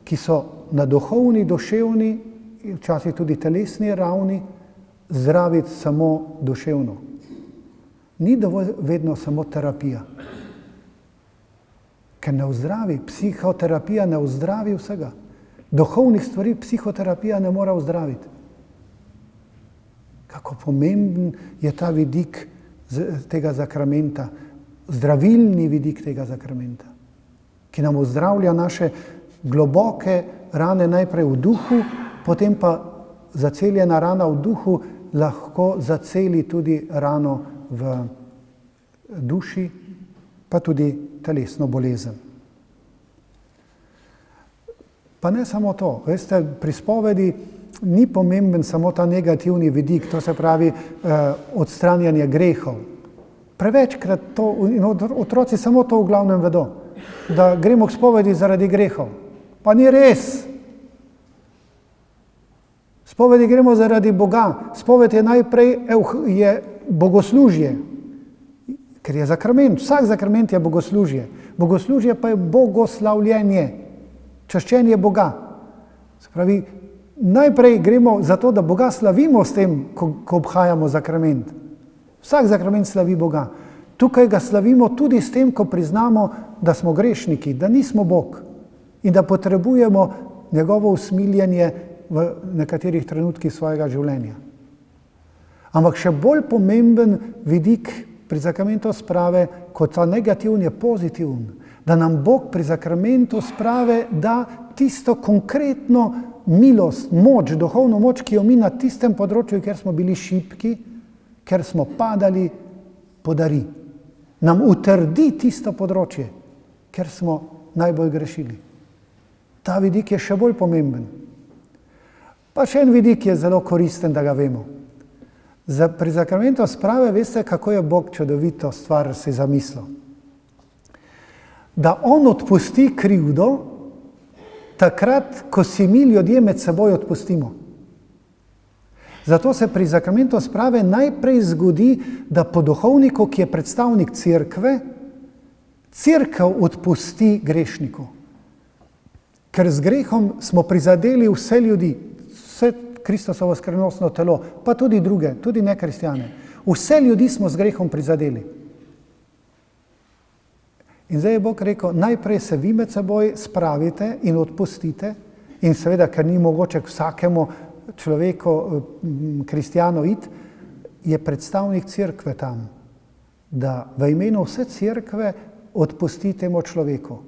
ki so na duhovni, duševni, včasih tudi telesni ravni, zdraviti samo duševno. Ni dovolj vedno samo terapija. Ker ne ozdravi, psihoterapija ne ozdravi vsega. Duhovnih stvari psihoterapija ne mora ozdraviti. Kako pomemben je ta vidik tega zakramenta, zdravilni vidik tega zakramenta, ki nam ozdravlja naše globoke rane najprej v duhu, potem pa zaceljena rana v duhu lahko zaceli tudi rano v duši, pa tudi telesno bolezen. Pa ne samo to, veste, pri spovedi ni pomemben samo ta negativni vidik, to se pravi odstranjanje grehov. Prevečkrat to, in otroci samo to v glavnem vedo, da gremo k spovedi zaradi grehov. Pa ni res. Spovedi gremo zaradi Boga. Spoved je najprej je bogoslužje, ker je zakrament. Vsak zakrament je bogoslužje. Bogoslužje pa je bogoslavljenje, čaščenje Boga. Se pravi, najprej gremo zato, da Boga slavimo s tem, ko obhajamo zakrament. Vsak zakrament slavi Boga. Tukaj ga slavimo tudi s tem, ko priznamo, da smo grešniki, da nismo Bog in da potrebujemo njegovo usmiljenje v nekaterih trenutkih svojega življenja. Ampak še bolj pomemben vidik pri zakramentu sprave, kot ta negativni, je pozitiven. Da nam Bog pri zakramentu sprave da tisto konkretno milost, moč, duhovno moč, ki jo mi na tistem področju, kjer smo bili šibki, ker smo padali, podari. Nam utrdi tisto področje, ker smo najbolj grešili. Ta vidik je še bolj pomemben. Pa še en vidik je zelo koristen, da ga vemo. Pri zakramentu sprave veste, kako je Bog čudovito stvar si zamislil. Da on odpusti krivdo takrat, ko si mi ljudje med seboj odpustimo. Zato se pri zakramentu sprave najprej zgodi, da po duhovniku, ki je predstavnik cerkve, cerkev odpusti grešniku. Ker z grehom smo prizadeli vse ljudi, vse Kristusovo skrivnostno telo, pa tudi druge, tudi nekristjane. Vse ljudi smo z grehom prizadeli. In zdaj je Bog rekel, najprej se vi med seboj spravite in odpustite, in seveda, ker ni mogoče k vsakemu človeku, kristjanu iti, je predstavnik cerkve tam, da v imenu vse cerkve odpusti temu človeku.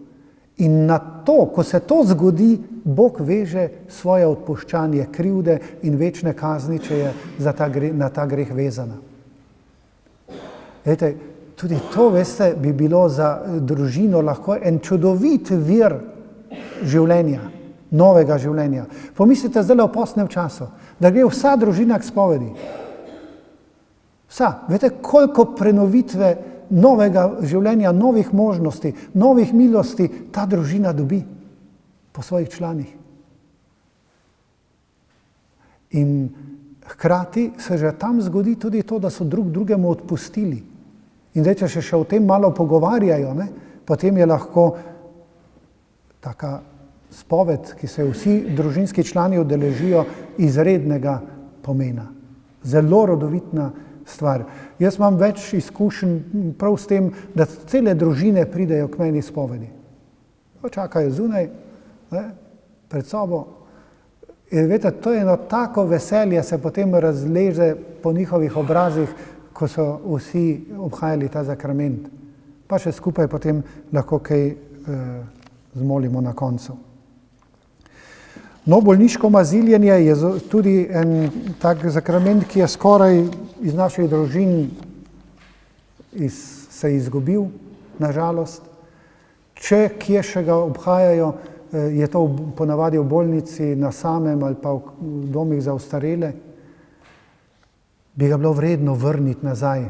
In na to, ko se to zgodi, Bog veže svoje odpuščanje krivde in večne kazni, če je na ta greh vezana. Vete, tudi to, veste, bi bilo za družino lahko en čudovit vir življenja, novega življenja. Pomislite zdaj v postnem času, da gre vsa družina k spovedi. Vsa. Veste, koliko prenovitve novega življenja, novih možnosti, novih milosti ta družina dobi po svojih članih. In hkrati se že tam zgodi tudi to, da so drug drugemu odpustili. In zdaj, če še o tem malo pogovarjajo, potem je lahko taka spoved, ki se vsi družinski člani udeležijo, izrednega pomena. Zelo rodovitna stvar. Jaz imam več izkušenj prav s tem, da cele družine pridejo k meni spovedi. Čakajo zunaj, pred sobo. In veste, to je eno tako veselje, se potem razleže po njihovih obrazih, ko so vsi obhajali ta zakrament. Pa še skupaj potem lahko kaj zmolimo na koncu. No, bolniško maziljenje je tudi en tak zakrament, ki je skoraj iz naših družin se izgubil, nažalost. Če kje še ga obhajajo, je to ponavadi v bolnici na samem ali pa v domih za ostarele, bi ga bilo vredno vrniti nazaj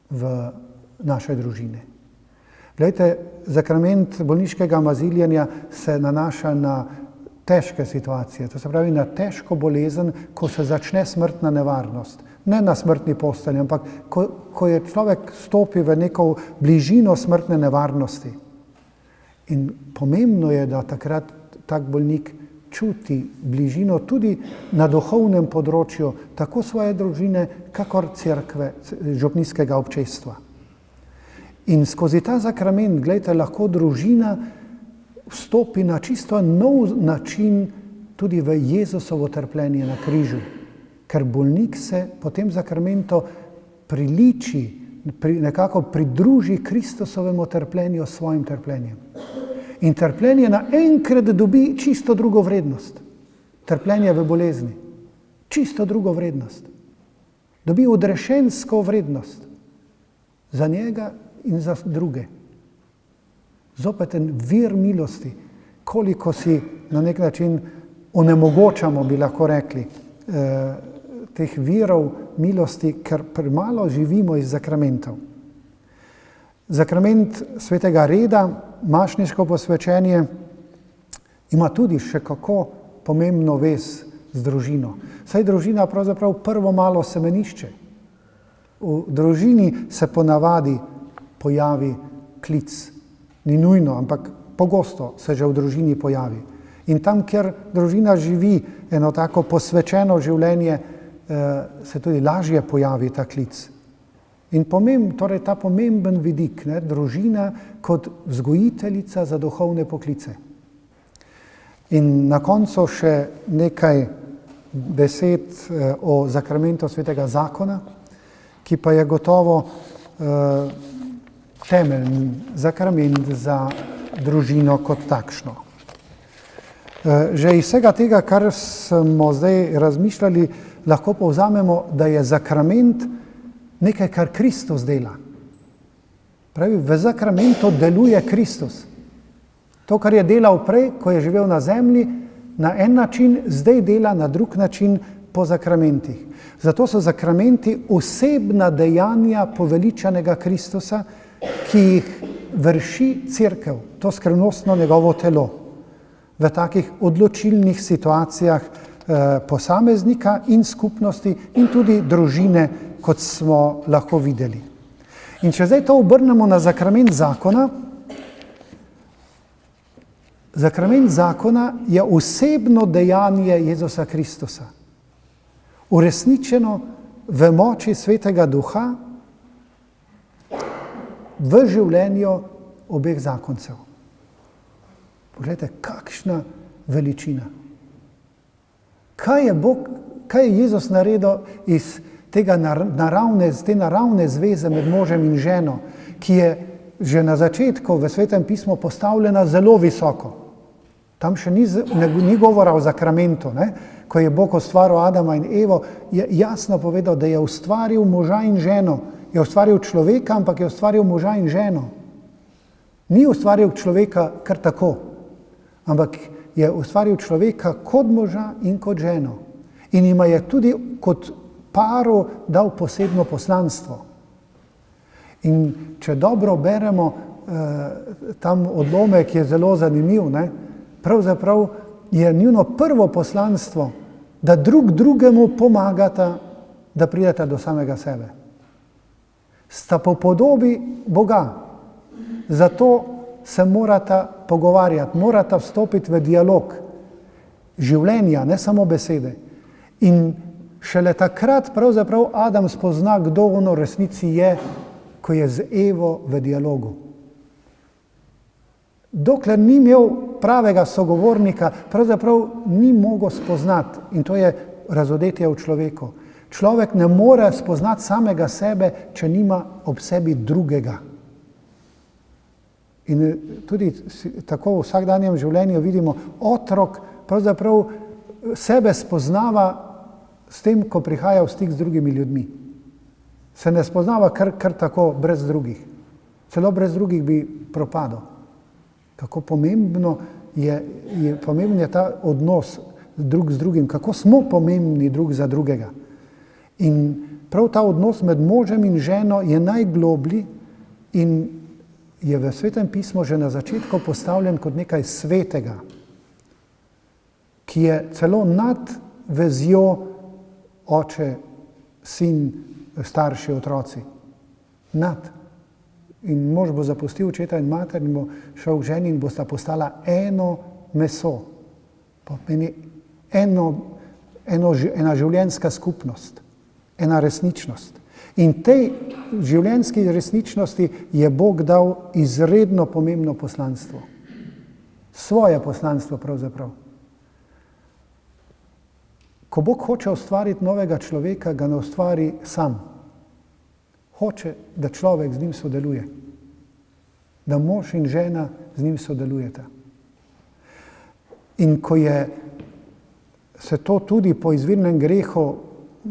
v naše družine. Glejte, sakrament bolniškega maziljenja se nanaša na težke situacije, to se pravi na težko bolezen, ko se začne smrtna nevarnost. Ne na smrtni postelji, ampak ko je človek stopi v neko bližino smrtne nevarnosti. In pomembno je, da takrat tak bolnik čuti bližino tudi na duhovnem področju, tako svoje družine, kakor cerkve, župnijskega občestva. In skozi ta sakrament, gledajte, lahko družina vstopi na čisto nov način tudi v Jezusovo trpljenje na križu, ker bolnik se po tem sakramentu priliči, nekako pridruži Kristusovemu trpljenju s svojim trpljenjem. In trpljenje naenkrat dobi čisto drugo vrednost. Trpljenje v bolezni. Čisto drugo vrednost. Dobi odrešensko vrednost. Za njega in za druge. Zopet en vir milosti. Koliko si na nek način onemogočamo, bi lahko rekli, teh virov milosti, ker premalo živimo iz sakramentov. Sakrament svetega reda, mašniško posvečenje, ima tudi še kako pomembno vez z družino. Saj družina pravzaprav prvo malo semenišče. V družini se ponavadi pojavi klic. Ni nujno, ampak pogosto se že v družini pojavi. In tam, kjer družina živi eno tako posvečeno življenje, se tudi lažje pojavi ta klic. In torej ta pomemben vidik, družina kot vzgojiteljica za duhovne poklice. In na koncu še nekaj besed o sakramentu svetega zakona, ki pa je gotovo temeljni sakrament za družino kot takšno. Že iz vsega tega, kar smo zdaj razmišljali, lahko povzamemo, da je sakrament nekaj, kar Kristus dela. Pravi, v sakramentu deluje Kristus. To, kar je delal prej, ko je živel na zemlji, na en način, zdaj dela na drug način po sakramentih. Zato so sakramenti osebna dejanja poveličanega Kristusa, ki jih vrši cerkev, to skrivnostno njegovo telo, v takih odločilnih situacijah posameznika in skupnosti in tudi družine, kot smo lahko videli. In če zdaj to obrnemo na sakrament zakona, sakrament zakona je osebno dejanje Jezusa Kristusa, uresničeno v moči Svetega Duha v življenju obeh zakoncev. Poglejte, kakšna veličina. Kaj je Jezus naredil iz te naravne zveze med možem in ženo, ki je že na začetku v Svetem pismu postavljena zelo visoko. Tam še ni govora o sakramentu, ko je Bog ustvaril Adama in Evo, je jasno povedal, da je ustvaril moža in ženo. Je ustvaril človeka, ampak je ustvaril moža in ženo. Ni ustvaril človeka kar tako, ampak je ustvaril človeka kot moža in kot ženo. In ima je tudi kot paru dal posebno poslanstvo. In če dobro beremo, tam odlomek je zelo zanimiv, pravzaprav je njuno prvo poslanstvo, da drug drugemu pomagata, da prideta do samega sebe. Sta po podobi Boga, zato se morata pogovarjati, morata vstopiti v dialog življenja, ne samo besede. In šele takrat pravzaprav Adam spozna, kdo on v resnici je, ko je z Evo v dialogu. Dokler ni imel pravega sogovornika, pravzaprav ni mogel spoznati, in to je razodetje v človeku. Človek ne more spoznati samega sebe, če nima ob sebi drugega. In tudi tako v vsakdanjem življenju vidimo, otrok pravzaprav sebe spoznava s tem, ko prihaja v stik z drugimi ljudmi. Se ne spoznava kar tako brez drugih. Celo brez drugih bi propadel. Kako pomembno je pomemben je ta odnos drug z drugim, kako smo pomembni drug za drugega. In prav ta odnos med možem in ženo je najgloblji in je v Svetem pismu že na začetku postavljen kot nekaj svetega, ki je celo nad vezjo oče, sin, starši, otroci. Nad. In mož bo zapustil očeta in mater in bo šel k ženi in bosta postala eno meso. Pomeni ena življenjska skupnost, ena resničnost. In tej življenjski resničnosti je Bog dal izredno pomembno poslanstvo. Svoje poslanstvo pravzaprav. Ko Bog hoče ustvariti novega človeka, ga ne ustvari sam. Hoče, da človek z njim sodeluje. Da mož in žena z njim sodelujeta. In ko je se to tudi po izvirnem grehu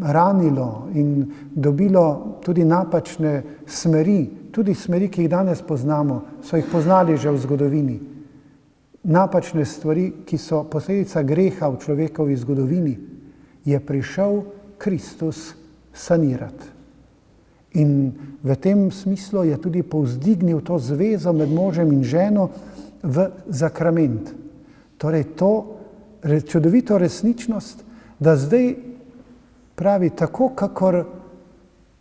ranilo in dobilo tudi napačne smeri, tudi smeri, ki jih danes poznamo, so jih poznali že v zgodovini. Napačne stvari, ki so posledica greha v človekovi zgodovini, je prišel Kristus sanirati. In v tem smislu je tudi povzdignil to zvezo med možem in ženo v zakrament. Torej to čudovito resničnost, da zdaj pravi tako, kakor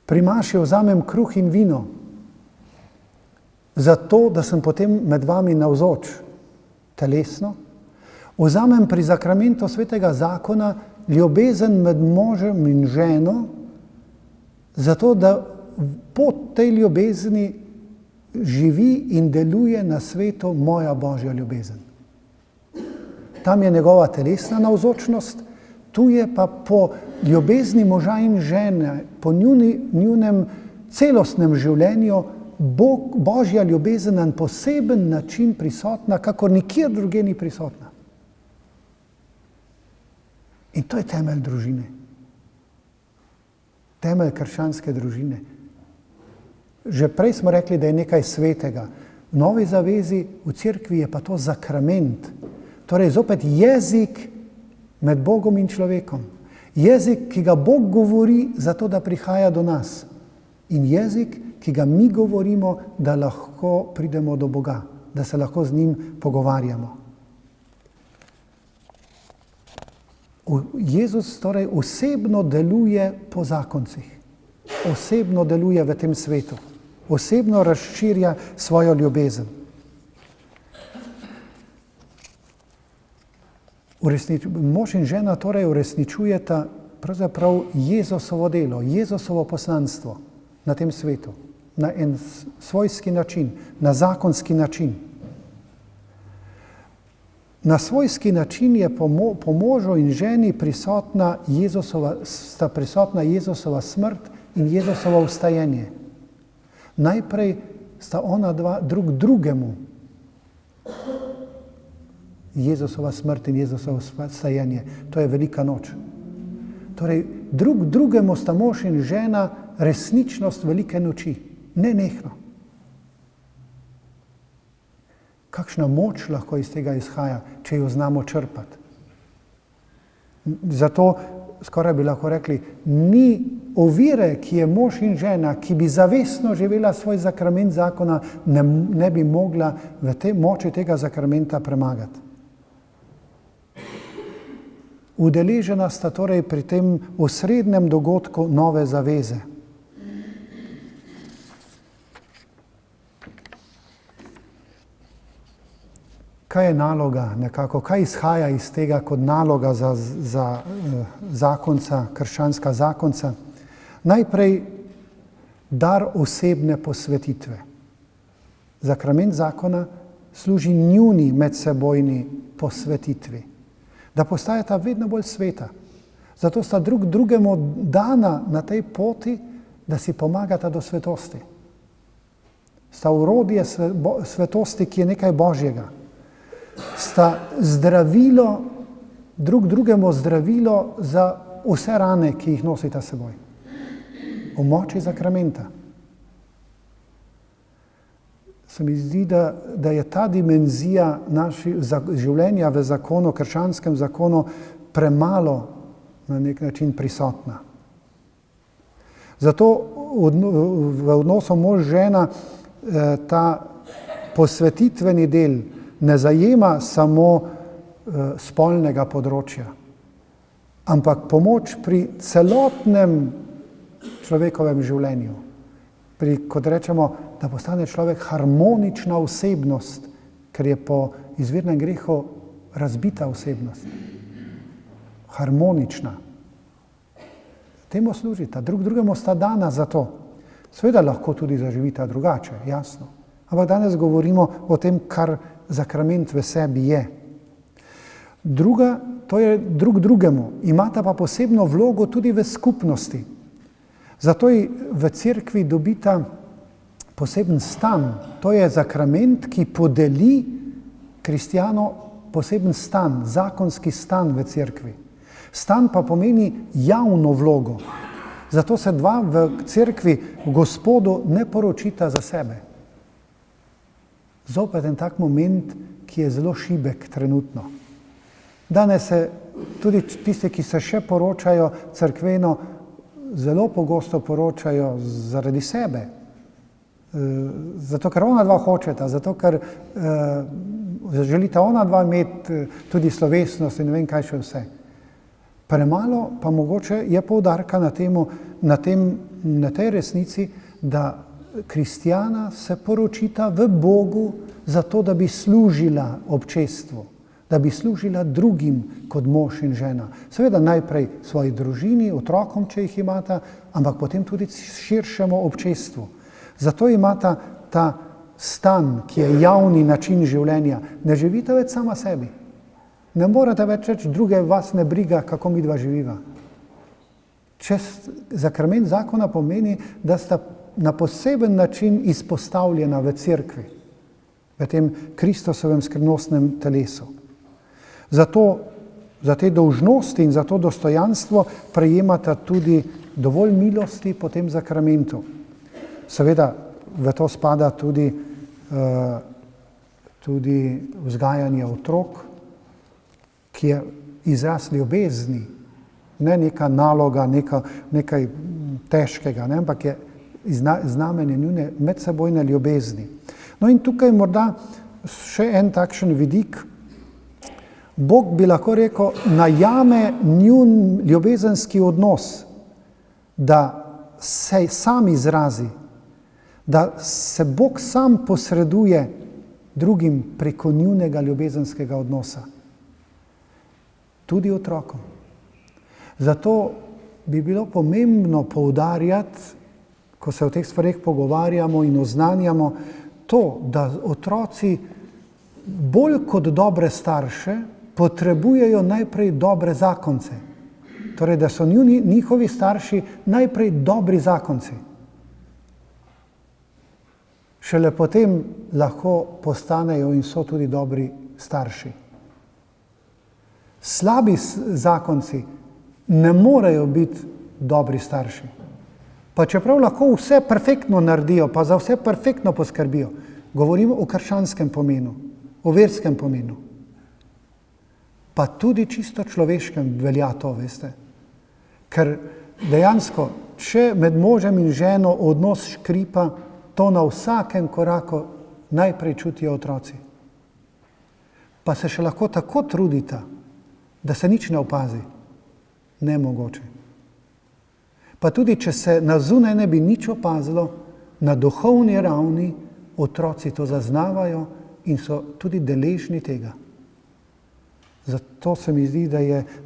pri maši vzamem kruh in vino, zato, da sem potem med vami navzoč telesno, vzamem pri zakramentu svetega zakona ljubezen med možem in ženo, zato, da po tej ljubezni živi in deluje na svetu moja Božja ljubezen. Tam je njegova telesna navzočnost, tu je pa po ljubezni moža in žene, po njunem celostnem življenju, Božja ljubezen na poseben način prisotna, kakor nikjer drugje ni prisotna. In to je temelj družine. Temelj krščanske družine. Že prej smo rekli, da je nekaj svetega. V Novi zavezi, v cerkvi je pa to zakrament. Torej zopet jezik med Bogom in človekom. Jezik, ki ga Bog govori zato, da prihaja do nas. In jezik, ki ga mi govorimo, da lahko pridemo do Boga, da se lahko z njim pogovarjamo. Jezus torej osebno deluje po zakoncih. Osebno deluje v tem svetu. Osebno razširja svojo ljubezen. Mož in žena torej uresničujeta pravzaprav Jezusovo delo, Jezusovo poslanstvo na tem svetu, na en svojski način, na zakonski način. Na svojski način je po možu in ženi sta prisotna Jezusova smrt in Jezusovo vstajenje. Najprej sta ona dva drug drugemu. Jezusova smrt in Jezusovo vstajenje. To je velika noč. Torej, drug drugemu sta mož in žena resničnost velike noči. Nenehno. Kakšna moč lahko iz tega izhaja, če jo znamo črpati. Zato, skoraj bi lahko rekli, ni ovire, ki je mož in žena, ki bi zavestno živela svoj zakrament zakona, ne bi mogla v tej moči tega zakramenta premagati. Udeležena sta torej pri tem osrednjem dogodku nove zaveze. Kaj je naloga nekako, kaj izhaja iz tega kot naloga za zakonca, krščanska zakonca? Najprej dar osebne posvetitve. Zakrament zakona služi njuni medsebojni posvetitvi, da postajata vedno bolj sveta. Zato sta drug drugemu dana na tej poti, da si pomagata do svetosti. Sta orodje svetosti, ki je nekaj Božjega. Sta zdravilo, drug drugemu zdravilo za vse rane, ki jih nosita s seboj. V moči zakramenta. se mi zdi, da je ta dimenzija življenja v zakonu, krščanskem zakonu, premalo na nek način prisotna. Zato v odnosu mož-žena ta posvetitveni del ne zajema samo spolnega področja, ampak pomoč pri celotnem človekovem življenju. Kot rečemo, da postane človek harmonična osebnost, ker je po izvirnem grehu razbita osebnost. Harmonična. Temu služita, drugemu sta dana za to. Seveda lahko tudi zaživita drugače, jasno. Ampak danes govorimo o tem, kar sakrament v sebi je. To je drugemu. Imata pa posebno vlogo tudi v skupnosti. Zato v cerkvi dobita poseben stan. To je sakrament, ki podeli kristjanu poseben stan, zakonski stan v cerkvi. Stan pa pomeni javno vlogo. Zato se dva v cerkvi v Gospodu ne poročita za sebe. Zopet en tak moment, ki je zelo šibek trenutno. Danes se tudi tisti, ki se še poročajo cerkveno, zelo pogosto poročajo zaradi sebe. Zato, ker ona dva hočeta, zato, ker želita ona dva imeti tudi slovesnost in ne vem kaj še vse. Premalo pa mogoče je poudarka na tej resnici, da kristjana se poročita v Bogu zato, da bi služila občestvu, da bi služila drugim kot mož in žena. Seveda najprej svoji družini, otrokom, če jih imata, ampak potem tudi širšemu občestvu. Zato imata ta stan, ki je javni način življenja. Ne živite več sama sebi. Ne morete več reči, druge vas ne briga, kako midva živiva. Sakrament zakona pomeni, da sta na poseben način izpostavljena v cerkvi, v tem Kristusovem skrivnostnem telesu. Zato za te dolžnosti in za to dostojanstvo prejemata tudi dovolj milosti po tem sakramentu. Seveda v to spada tudi vzgajanje otrok, ki je izraz ljubezni, ne neka naloga, nekaj težkega, ne, ampak je znamenje njune medsebojne ljubezni. No in tukaj morda še en takšen vidik. Bog bi lahko rekel, najame njun ljubezenski odnos, da se sam izrazi, da se Bog sam posreduje drugim preko njunega ljubezenskega odnosa. Tudi otrokom. Zato bi bilo pomembno poudarjati, ko se o teh stvareh pogovarjamo in oznanjamo, to, da otroci bolj kot dobre starše potrebujejo najprej dobre zakonce. Torej, da so njihovi starši najprej dobri zakonci. Šele potem lahko postanejo in so tudi dobri starši. Slabi zakonci ne morejo biti dobri starši. Pa čeprav lahko vse perfektno naredijo, pa za vse perfektno poskrbijo. Govorimo o krščanskem pomenu, o verskem pomenu. Pa tudi čisto človeškem velja to, veste. Ker dejansko, če med možem in ženo odnos škripa, to na vsakem koraku najprej čutijo otroci. Pa se še lahko tako trudita, da se nič ne opazi. Nemogoče. Pa tudi, če se na zunaj ne bi nič opazilo, na duhovni ravni otroci to zaznavajo in so tudi deležni tega. Zato se mi zdi,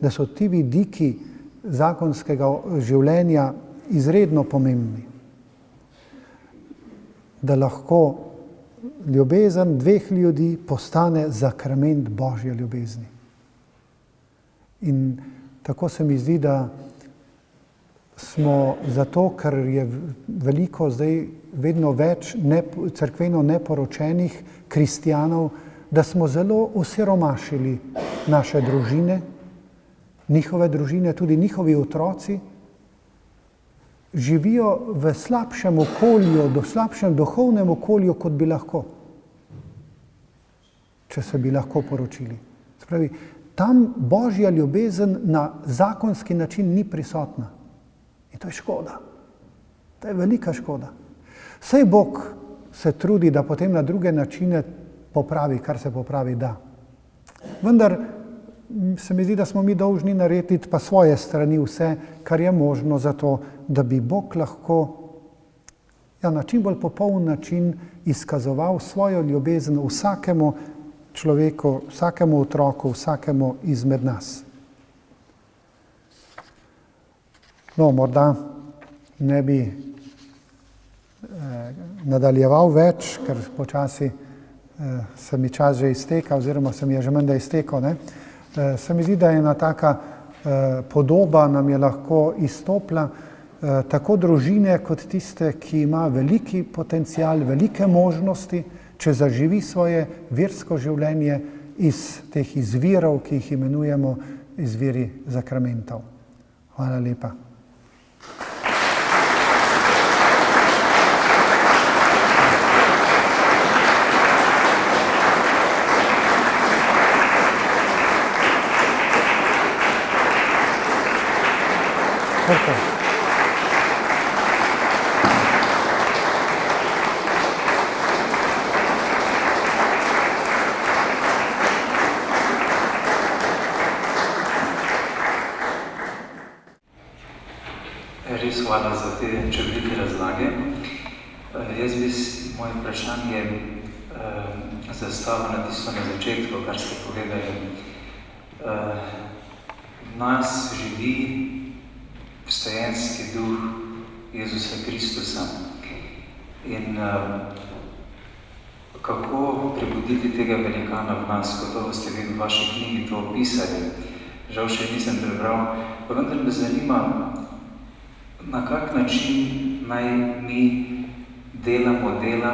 da so ti vidiki zakonskega življenja izredno pomembni. Da lahko ljubezen dveh ljudi postane sakrament Božje ljubezni. In tako se mi zdi, da smo zato, ker je veliko zdaj vedno več cerkveno neporočenih kristjanov, da smo zelo osiromašili naše družine, njihove družine, tudi njihovi otroci, živijo v slabšem okolju, slabšem duhovnem okolju, kot bi lahko. če se bi lahko poročili. Spravi, tam božja ljubezen na zakonski način ni prisotna. In to je škoda. To je velika škoda. Saj Bog se trudi, da potem na druge načine popravi, kar se popravi da. Vendar se mi zdi, da smo mi dolžni narediti pa svoje strani vse, kar je možno za to, da bi Bog lahko na čim bolj popoln način izkazoval svojo ljubezen vsakemu človeku, vsakemu otroku, vsakemu izmed nas. No, morda ne bi nadaljeval več, ker počasi se mi čas že izteka, oziroma se mi je že menda iztekel. Se mi zdi, da ena taka podoba nam je lahko izstopla, tako družine kot tiste, ki ima veliki potencial, velike možnosti, če zaživi svoje versko življenje iz teh izvirov, ki jih imenujemo izviri zakramentov. Hvala lepa. Res hvala za te čudovite razlage. Jaz bi moje vprašanje zastavil na tisto na začetku, kar ste povedali. V nas živi vstajenski duh Jezusa Kristusa. In kako prebuditi tega velikana v nas, kot ste vi v vaši knjigi to opisali. Žal še nisem prebral, pa vendar me zanima, na kak način naj mi delamo dela,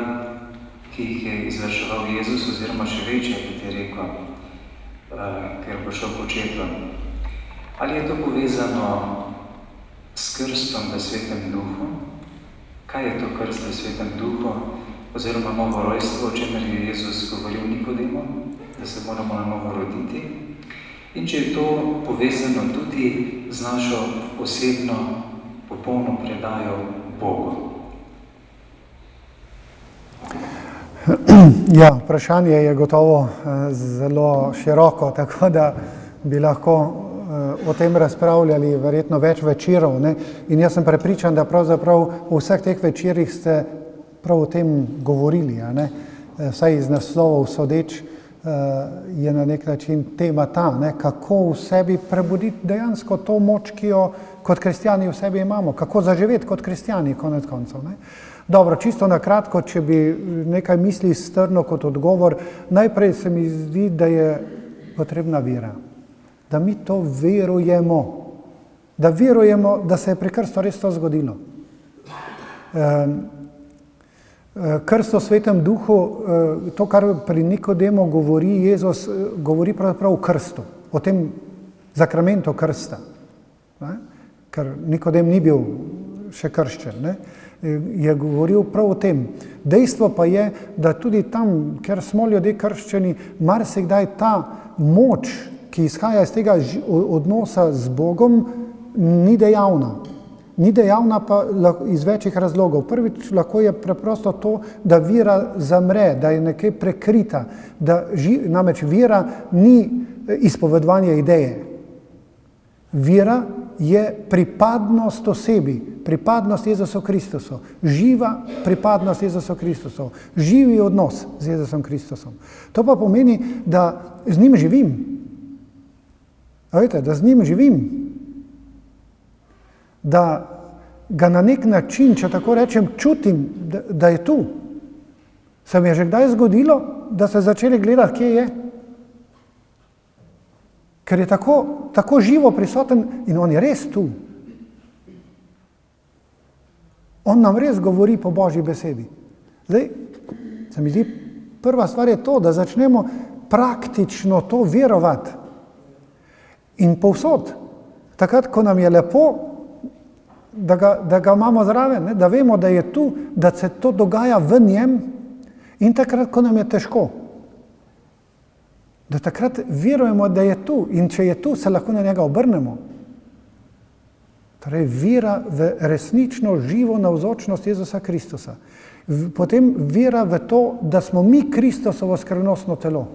ki jih je izvrševal Jezus, oziroma še večje, kot je rekel, ker bo šel po očetu. Ali je to povezano s krstom v Svetem Duhu? Kaj je to krst v Svetem Duhu, oziroma novo rojstvo, o čemer je Jezus govoril Nikodemu, da se moramo na novo roditi? In če je to povezano tudi z našo osebno popolno predajo Bogu. Ja, vprašanje je gotovo zelo široko, tako da bi lahko o tem razpravljali verjetno več večerov. In jaz sem prepričan, da pravzaprav v vseh teh večerih ste prav o tem govorili. Vsaj iz naslovov sodeč je na nek način tema ta, kako v sebi prebuditi dejansko to moč, ki jo kot kristjani v sebi imamo, kako zaživeti kot kristjani, konec koncev. Dobro, čisto na kratko, če bi nekaj misli strnil kot odgovor, najprej se mi zdi, da je potrebna vera. Da mi to verujemo. Da verujemo, da se je pri krstu res to zgodilo. Krst v Svetem Duhu, to, kar pri Nikodemu govori Jezus, govori pravzaprav o krstu, o tem zakramentu krsta. Ker Nikodem ni bil še krščen, je govoril prav o tem. Dejstvo pa je, da tudi tam, ker smo ljudje krščeni, marsikdaj ta moč, ki izhaja iz tega odnosa z Bogom, ni dejavna. Ni dejavna pa iz večjih razlogov. Prvič lahko je preprosto to, da vera zamre, da je nekaj prekrita, namreč vera ni izpovedovanje ideje. Vera je pripadnost osebi, pripadnost Jezusu Kristusu, živa pripadnost Jezusu Kristusu, živi odnos z Jezusom Kristusom. To pa pomeni, da z njim živim. Veste, da z njim živim. Da ga na nek način, če tako rečem, čutim, da je tu. Se mi je že kdaj zgodilo, da ste začeli gledati, kje je? Ker je tako živo prisoten in on je res tu. On nam res govori po Božji besedi. Zdaj, se mi zdi, prva stvar je to, da začnemo praktično to verovati. In povsod, takrat, ko nam je lepo, da ga imamo zraven, da vemo, da je tu, da se to dogaja v njem, in takrat, ko nam je težko. Da takrat verujemo, da je tu in če je tu, se lahko na njega obrnemo. Torej, vera v resnično živo navzočnost Jezusa Kristusa. Potem vera v to, da smo mi Kristusovo skrivnostno telo.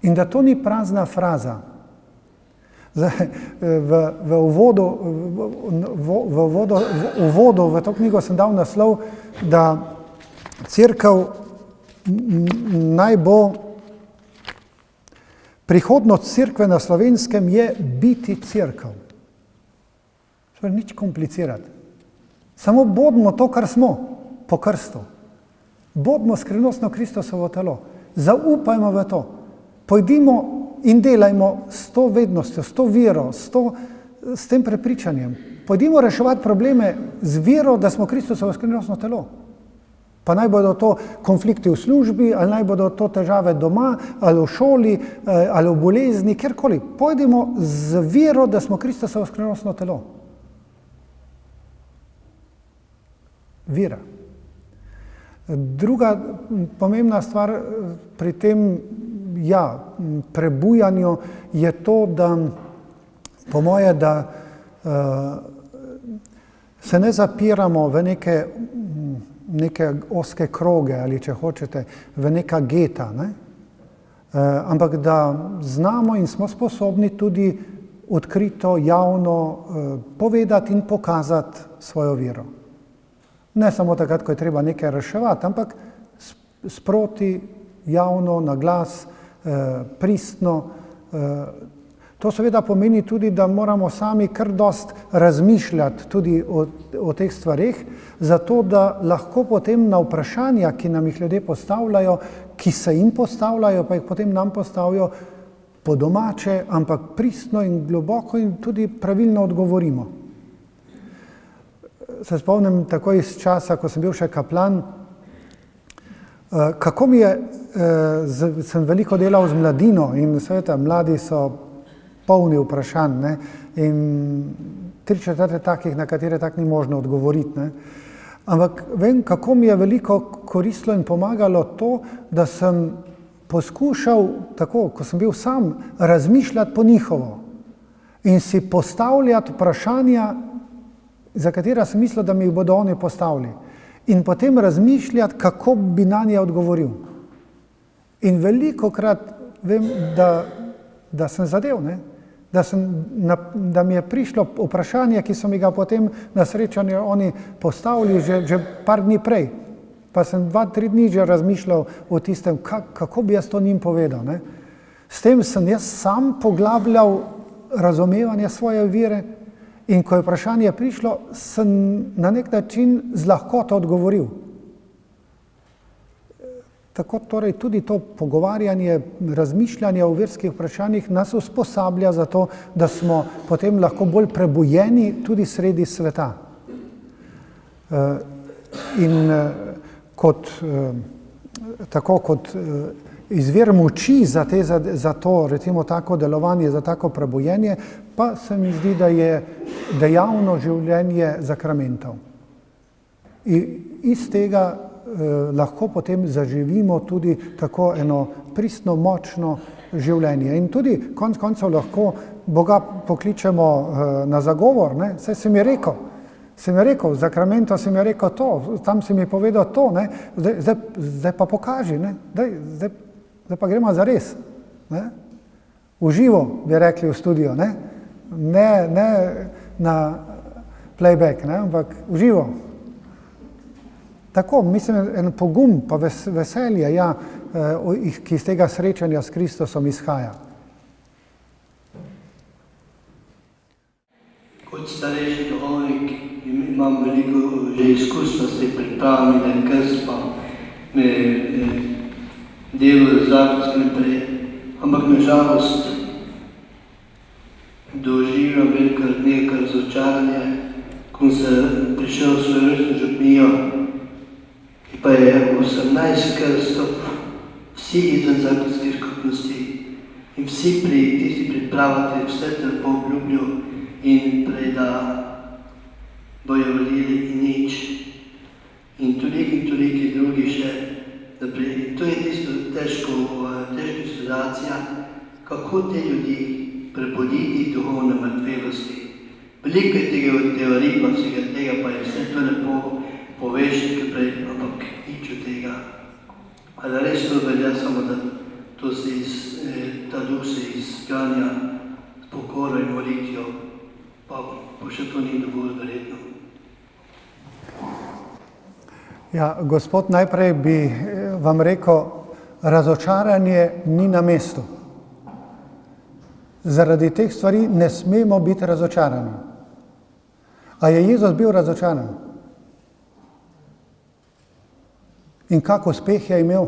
In da to ni prazna fraza. V uvodu v to knjigo sem dal naslov, da cerkev naj bo, prihodnost cerkve na Slovenskem je biti cerkev. To je nič komplicirati. Samo bodimo to, kar smo, po krstu. Bodimo skrivnostno Kristusovo telo. Zaupajmo v to. Pojdimo in delajmo s to vednostjo, s to vero, s tem prepričanjem. Pojdimo reševati probleme z vero, da smo Kristusovo skrivnostno telo. Pa naj bodo to konflikti v službi, ali naj bodo to težave doma, ali v šoli, ali v bolezni, kjerkoli. Pojdimo z vero, da smo Kristusovo skrivnostno telo. Vera. Druga pomembna stvar pri tem prebujanju je to, da po moje, da se ne zapiramo v neke ozke kroge ali če hočete, v neka geta, ne? Ampak da znamo in smo sposobni tudi odkrito, javno povedati in pokazati svojo vero. Ne samo takrat, ko je treba nekaj reševati, ampak sproti, javno, na glas, pristno. To seveda pomeni tudi, da moramo sami kar dost razmišljati tudi o teh stvareh, zato da lahko potem na vprašanja, ki nam jih ljudje postavljajo, ki se jim postavljajo, pa jih potem nam postavijo po domače, ampak pristno in globoko in tudi pravilno odgovorimo. Se spomnim tako iz časa, ko sem bil še kaplan, kako mi je, sem veliko delal z mladino in seveda mladi so polni vprašanj, ne? In 3/4 takih, na katere tak ni možno odgovoriti, ne? Ampak vem, kako mi je veliko koristilo in pomagalo to, da sem poskušal, tako, ko sem bil sam, razmišljati po njihovo in si postavljati vprašanja, za katera sem mislil, da mi jih bodo oni postavili. In potem razmišljati, kako bi na nje odgovoril. In velikokrat vem, da sem zadev, ne? Da mi je prišlo vprašanje, ki so mi ga potem na srečanju oni postavili že par dni prej. Pa sem 2-3 dni že razmišljal o tistem, kako bi jaz to njim povedal, ne? S tem sem jaz sam poglabljal razumevanje svoje vere in ko je vprašanje prišlo, sem na nek način z lahkoto odgovoril. Tako torej tudi to pogovarjanje, razmišljanje o verskih vprašanjih nas usposablja za to, da smo potem lahko bolj prebujeni tudi sredi sveta. In kot izvir moči za to, recimo tako delovanje, za tako prebujenje, pa se mi zdi, da je dejavno življenje sakramentov. In iz tega lahko potem zaživimo tudi tako eno pristno, močno življenje. In tudi konec koncev lahko Boga pokličemo na zagovor, ne? Saj sem je rekel, zakramento sem je rekel to, tam si mi povedal to, ne? Zdaj pa pokaži, ne? Zdaj pa gremo za res. Ne? V živo, bi rekli v studio, ne? Ne na playback, ne? Ampak v živo. Tako, mislim, en pogum pa veselje, ki iz tega srečanja s Kristusom izhaja. Kot starejši duhovnik imam veliko že izkušnosti pripravljenega in krst pa me delo zakonsko naprej, ampak na žalost doživljam veliko razočaranje, ko sem prišel v svojo resno župnijo, pa je 18 krstov, vsi izven zakonskih skupnosti in vsi tisti pripravljati vse trpo obljubljajo in prej, da bojo volili in nič. In toliki drugi še To je tisto težka situacija, kako te ljudi prebuditi duhovne mrtvelosti. Veliko je tega v teoriji, pa vsega tega, pa je vse to lepo poveš, ampak nič od tega. Ali res to velja samo, da ta duh se izganja s pokoro in molitvijo, pa še to ni dovolj verjetno. Ja, gospod, najprej bi vam rekel, razočaranje ni na mestu. Zaradi teh stvari ne smemo biti razočarani. A je Jezus bil razočaran? In kak uspeh je imel?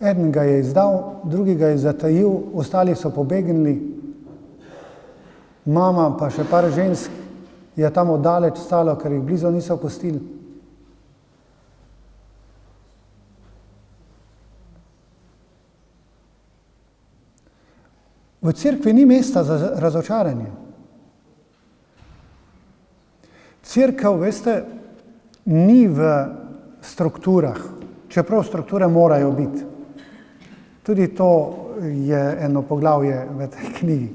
Eden ga je izdal, drugi ga je zatajil, ostali so pobegnili. Mama pa še par žensk je tam oddaleč stalo, ker jih blizu niso pustili. V cerkvi ni mesta za razočaranje. Cerkev, veste, ni v strukturah, čeprav strukture morajo biti. Tudi to je eno poglavje v tej knjigi.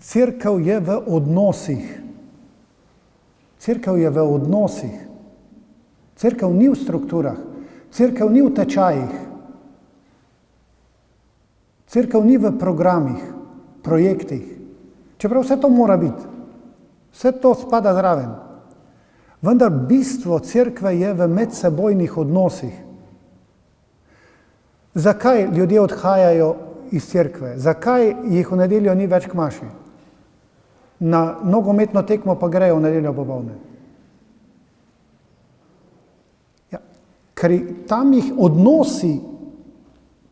Cerkev je v odnosih. Cerkev je v odnosih. Cerkev ni v strukturah. Cerkev ni v tečajih. Cerkev ni v programih, projektih. Čeprav vse to mora biti. Vse to spada zraven. Vendar bistvo cerkve je v medsebojnih odnosih. Zakaj ljudje odhajajo iz cerkve? Zakaj jih v nedeljo ni več k maši? Na nogometno tekmo pa grejo v nedeljo popoldne. Ja, ker tam jih odnosi,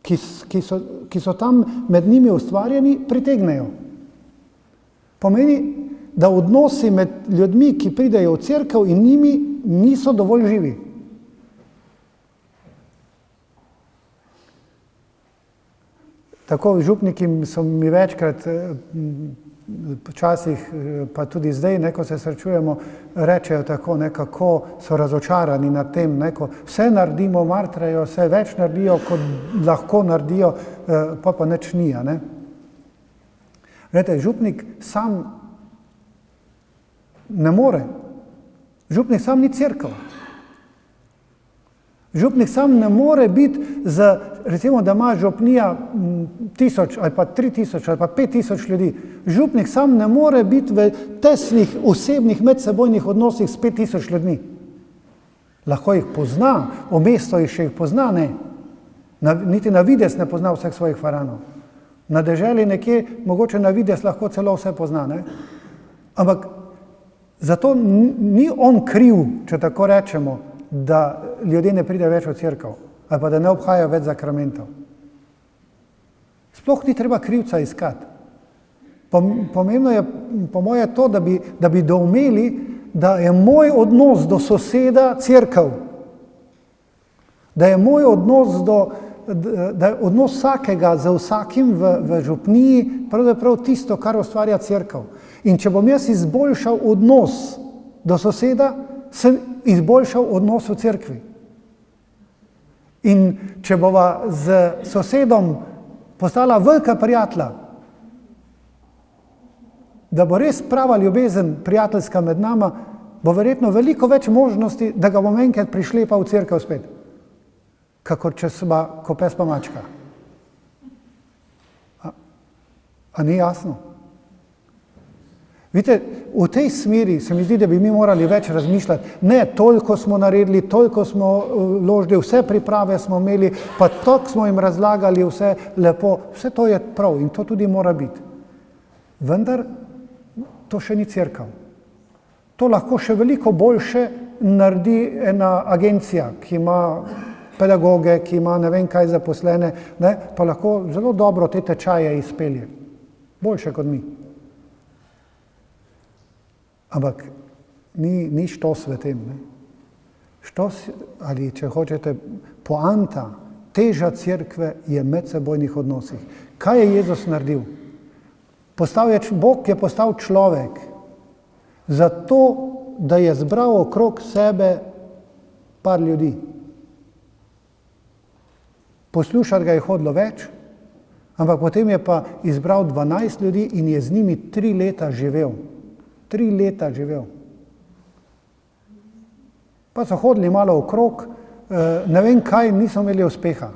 ki so tam med njimi ustvarjeni, pritegnejo. Pomeni, da odnosi med ljudmi, ki pridejo v cerkev in njimi, niso dovolj živi. Tako župniki so mi večkrat, včasih pa tudi zdaj, ko se srečujemo, rečejo tako, kako so razočarani nad tem, vse naredimo, martrajo, vse več naredijo, kot lahko naredijo, pa nič ni. Glede, župnik sam ne more. Župnik sam ni cerkev. Župnik sam ne more biti, recimo, da ima župnija 1000 ali pa 3000 ali pa 5000 ljudi. Župnik sam ne more biti v tesnih, osebnih, medsebojnih odnosih s 5000 ljudmi. Lahko jih pozna, v mestu jih še pozna, ne. Niti na vides ne pozna vseh svojih faranov. Na deželi nekje, mogoče na vides lahko celo vse pozna, ne. Ampak zato ni on kriv, če tako rečemo, da ljudje ne pride več v cerkev, ali pa da ne obhajajo več zakramentov. Sploh ni treba krivca iskati. Pomembno je, po moje, to, da bi doumeli, da je moj odnos do soseda cerkev. Da je moj odnos da je odnos vsakega z vsakim v župniji pravzaprav tisto, kar ustvarja cerkev. In če bom jaz izboljšal odnos do soseda, sem izboljšal odnos v cerkvi. In če bova z sosedom postala velika prijatelja, da bo res prava ljubezen prijateljska med nama, bo verjetno veliko več možnosti, da ga bom enkrat prišlepal v cerkev spet. Kakor če sva ko pes pa mačka. A ni jasno? Vidite, v tej smeri se mi zdi, da bi mi morali več razmišljati. Ne, toliko smo naredili, toliko smo vložili, vse priprave smo imeli, pa toliko smo jim razlagali, vse lepo. Vse to je prav in to tudi mora biti. Vendar to še ni cerkev. To lahko še veliko boljše naredi ena agencija, ki ima pedagoge, ki ima ne vem kaj zaposlene, pa lahko zelo dobro te tečaje izpelje. Boljše kot mi. Ampak ni štos v tem. Štos, ali če hočete, poanta, teža cerkve je medsebojnih odnosih. Kaj je Jezus naredil? Bog je postal človek. Zato da je zbral okrog sebe par ljudi. Poslušati ga je hodilo več, ampak potem je pa izbral 12 ljudi in je z njimi 3 leta živel. 3 leta živel. Pa so hodili malo okrog, ne vem kaj, niso imeli uspeha,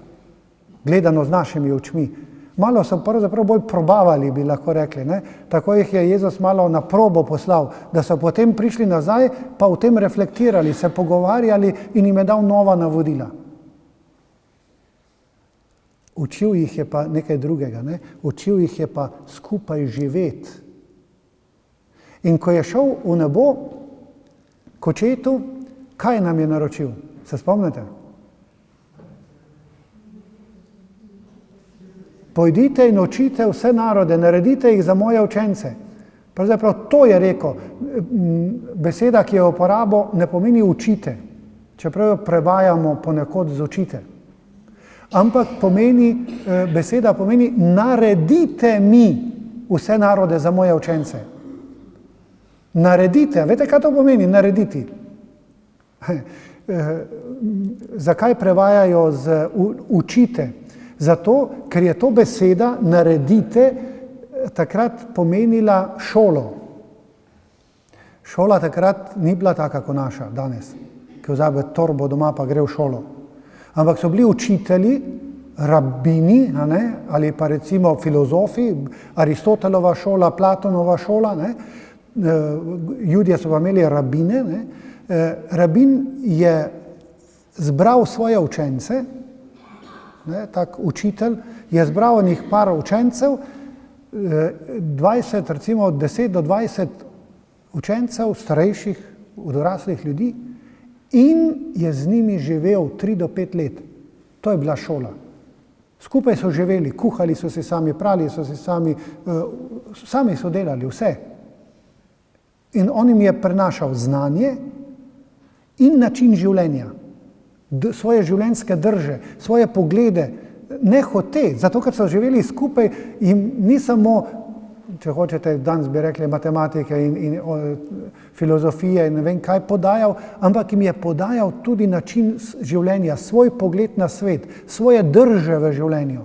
gledano z našimi očmi. Malo so pravzaprav bolj probavali, bi lahko rekli. Ne? Tako jih je Jezus malo na probo poslal, da so potem prišli nazaj, pa v tem reflektirali, se pogovarjali in jim je dal nova navodila. Učil jih je pa nekaj drugega, ne? Učil jih je pa skupaj živeti. In ko je šel v nebo k očetu, kaj nam je naročil? Se spomnite? Pojdite in učite vse narode, naredite jih za moje učence. Pravzaprav to je rekel. Beseda, ki je uporabo, ne pomeni učite, čeprav jo prevajamo ponekod z učite. Ampak beseda pomeni naredite mi vse narode za moje učence. Naredite, veste, kaj to pomeni? Narediti. Zakaj prevajajo z učite? Zato, ker je to beseda naredite takrat pomenila šolo. Šola takrat ni bila taka kot naša danes, ki vzame torbo doma pa gre v šolo. Ampak so bili učitelji, rabini, ali pa recimo filozofi, Aristotelova šola, Platonova šola, Judje so pa imeli rabine. Rabin je zbral svoje učence, tak učitelj je zbral njih par učencev, 20, recimo 10 do 20 učencev, starejših, odraslih ljudi, in je z njimi živel 3 do 5 let. To je bila šola. Skupaj so živeli, kuhali so si sami, prali so si sami, sami so delali vse. In on jim je prenašal znanje in način življenja, svoje življenjske drže, svoje poglede, ne hote, zato ker so živeli skupaj in ni samo, če hočete, danes bi rekli matematike in filozofije in ne vem kaj podajal, ampak jim je podajal tudi način življenja, svoj pogled na svet, svoje drže v življenju.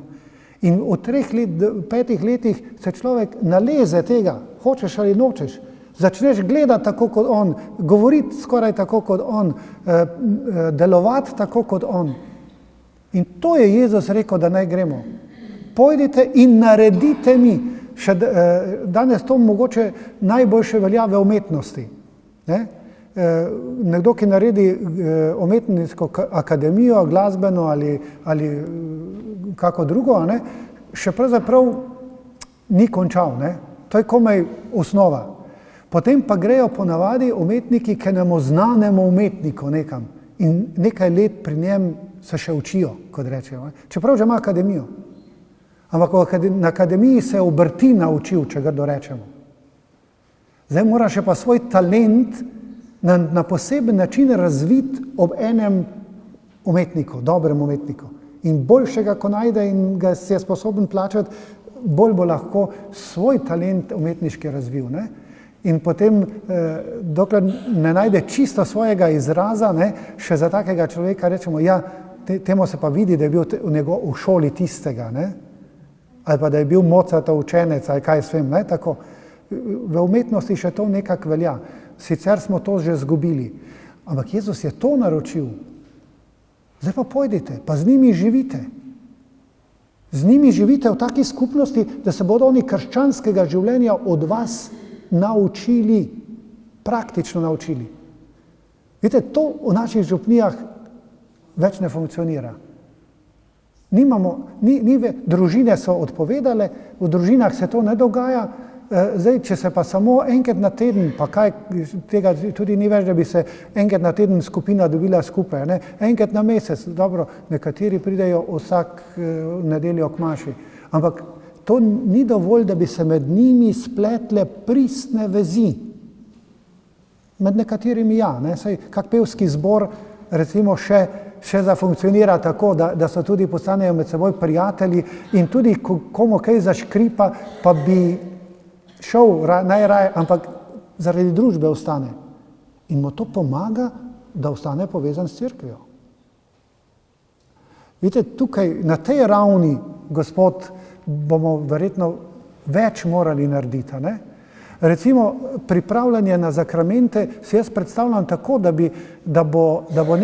In v 5 letih se človek naleze tega, hočeš ali nočeš. Začneš gledati tako kot on, govoriti skoraj tako kot on, delovati tako kot on. In to je Jezus rekel, da naj gremo. Pojdite in naredite mi. Danes to mogoče najboljše velja v umetnosti. Nekdo, ki naredi umetniško akademijo, glasbeno ali kako drugo, še pravzaprav ni končal. To je komaj osnova. Potem pa grejo ponavadi umetniki k enemu znanemu umetniku nekam in nekaj let pri njem se še učijo, kot rečejo. Čeprav že ima akademijo. Ampak na akademiji se obrti naučil, če ga dorečemo. Zdaj mora še pa svoj talent na poseben način razviti ob enem umetniku, dobrem umetniku. In boljšega, ko najde in ga se je sposoben plačati, bolj bo lahko svoj talent umetniški razvil. In potem, dokler ne najde čisto svojega izraza, še za takega človeka rečemo, ja, temu se pa vidi, da je bil v šoli tistega, ali pa da je bil Mozartov učenec, ali kaj svem, tako. V umetnosti še to nekako velja. Sicer smo to že zgubili. Ampak Jezus je to naročil. Zdaj pa pojdite, pa z njimi živite. Z njimi živite v taki skupnosti, da se bodo oni krščanskega življenja od vas naučili, praktično naučili. Vidite, to v naših župnijah več ne funkcionira. Družine so odpovedale, v družinah se to ne dogaja, zdaj, če se pa samo enkrat na teden, pa kaj, tega tudi ni več, da bi se enkrat na teden skupina dobila skupaj, enkrat na mesec, dobro, nekateri pridejo vsak nedeljo k maši, ampak to ni dovolj, da bi se med njimi spletle pristne vezi. Med nekaterimi ja, saj kak pevski zbor recimo še zafunkcionira tako, da so tudi postanejo med seboj prijatelji in tudi komu kaj zaškripa, pa bi šel najraje, ampak zaradi družbe ostane. in mu to pomaga, da ostane povezan s cerkvijo. Vidite, tukaj, na tej ravni, Gospod, bomo verjetno več morali narediti, ne? Recimo, pripravljanje na zakramente si jaz predstavljam tako, da bo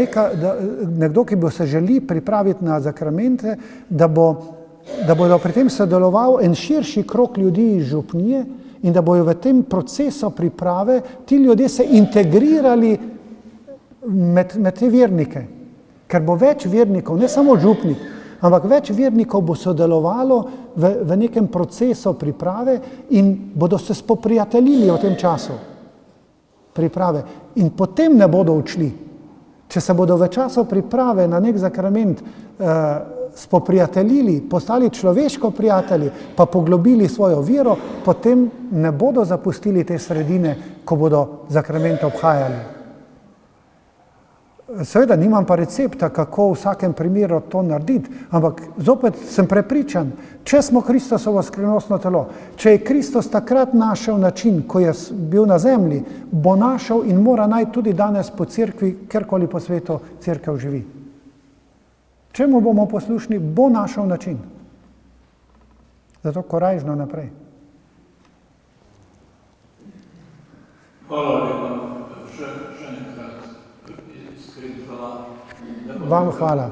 nekdo, ki bo se želi pripraviti na zakramente, da bodo pri tem sodeloval en širši krog ljudi iz župnije in da bojo v tem procesu priprave ti ljudje se integrirali med te vernike. Ker bo več vernikov, ne samo župnik, ampak več vernikov bo sodelovalo v nekem procesu priprave in bodo se spoprijateljili v tem času priprave. In potem ne bodo odšli. Če se bodo v času priprave na nek zakrament spoprijateljili, postali človeško prijatelji, pa poglobili svojo vero, potem ne bodo zapustili te sredine, ko bodo zakrament obhajali. Seveda nimam pa recepta, kako v vsakem primeru to narediti, ampak zopet sem prepričan, če smo Kristusovo skrivnostno telo, če je Kristus takrat našel način, ko je bil na zemlji, bo našel in mora najti tudi danes po cerkvi, kjerkoli po svetu cerkev živi. Če mu bomo poslušni, bo našel način. Zato korajžno naprej. Hvala lepa. Še enkrat iskrena hvala. Vam hvala.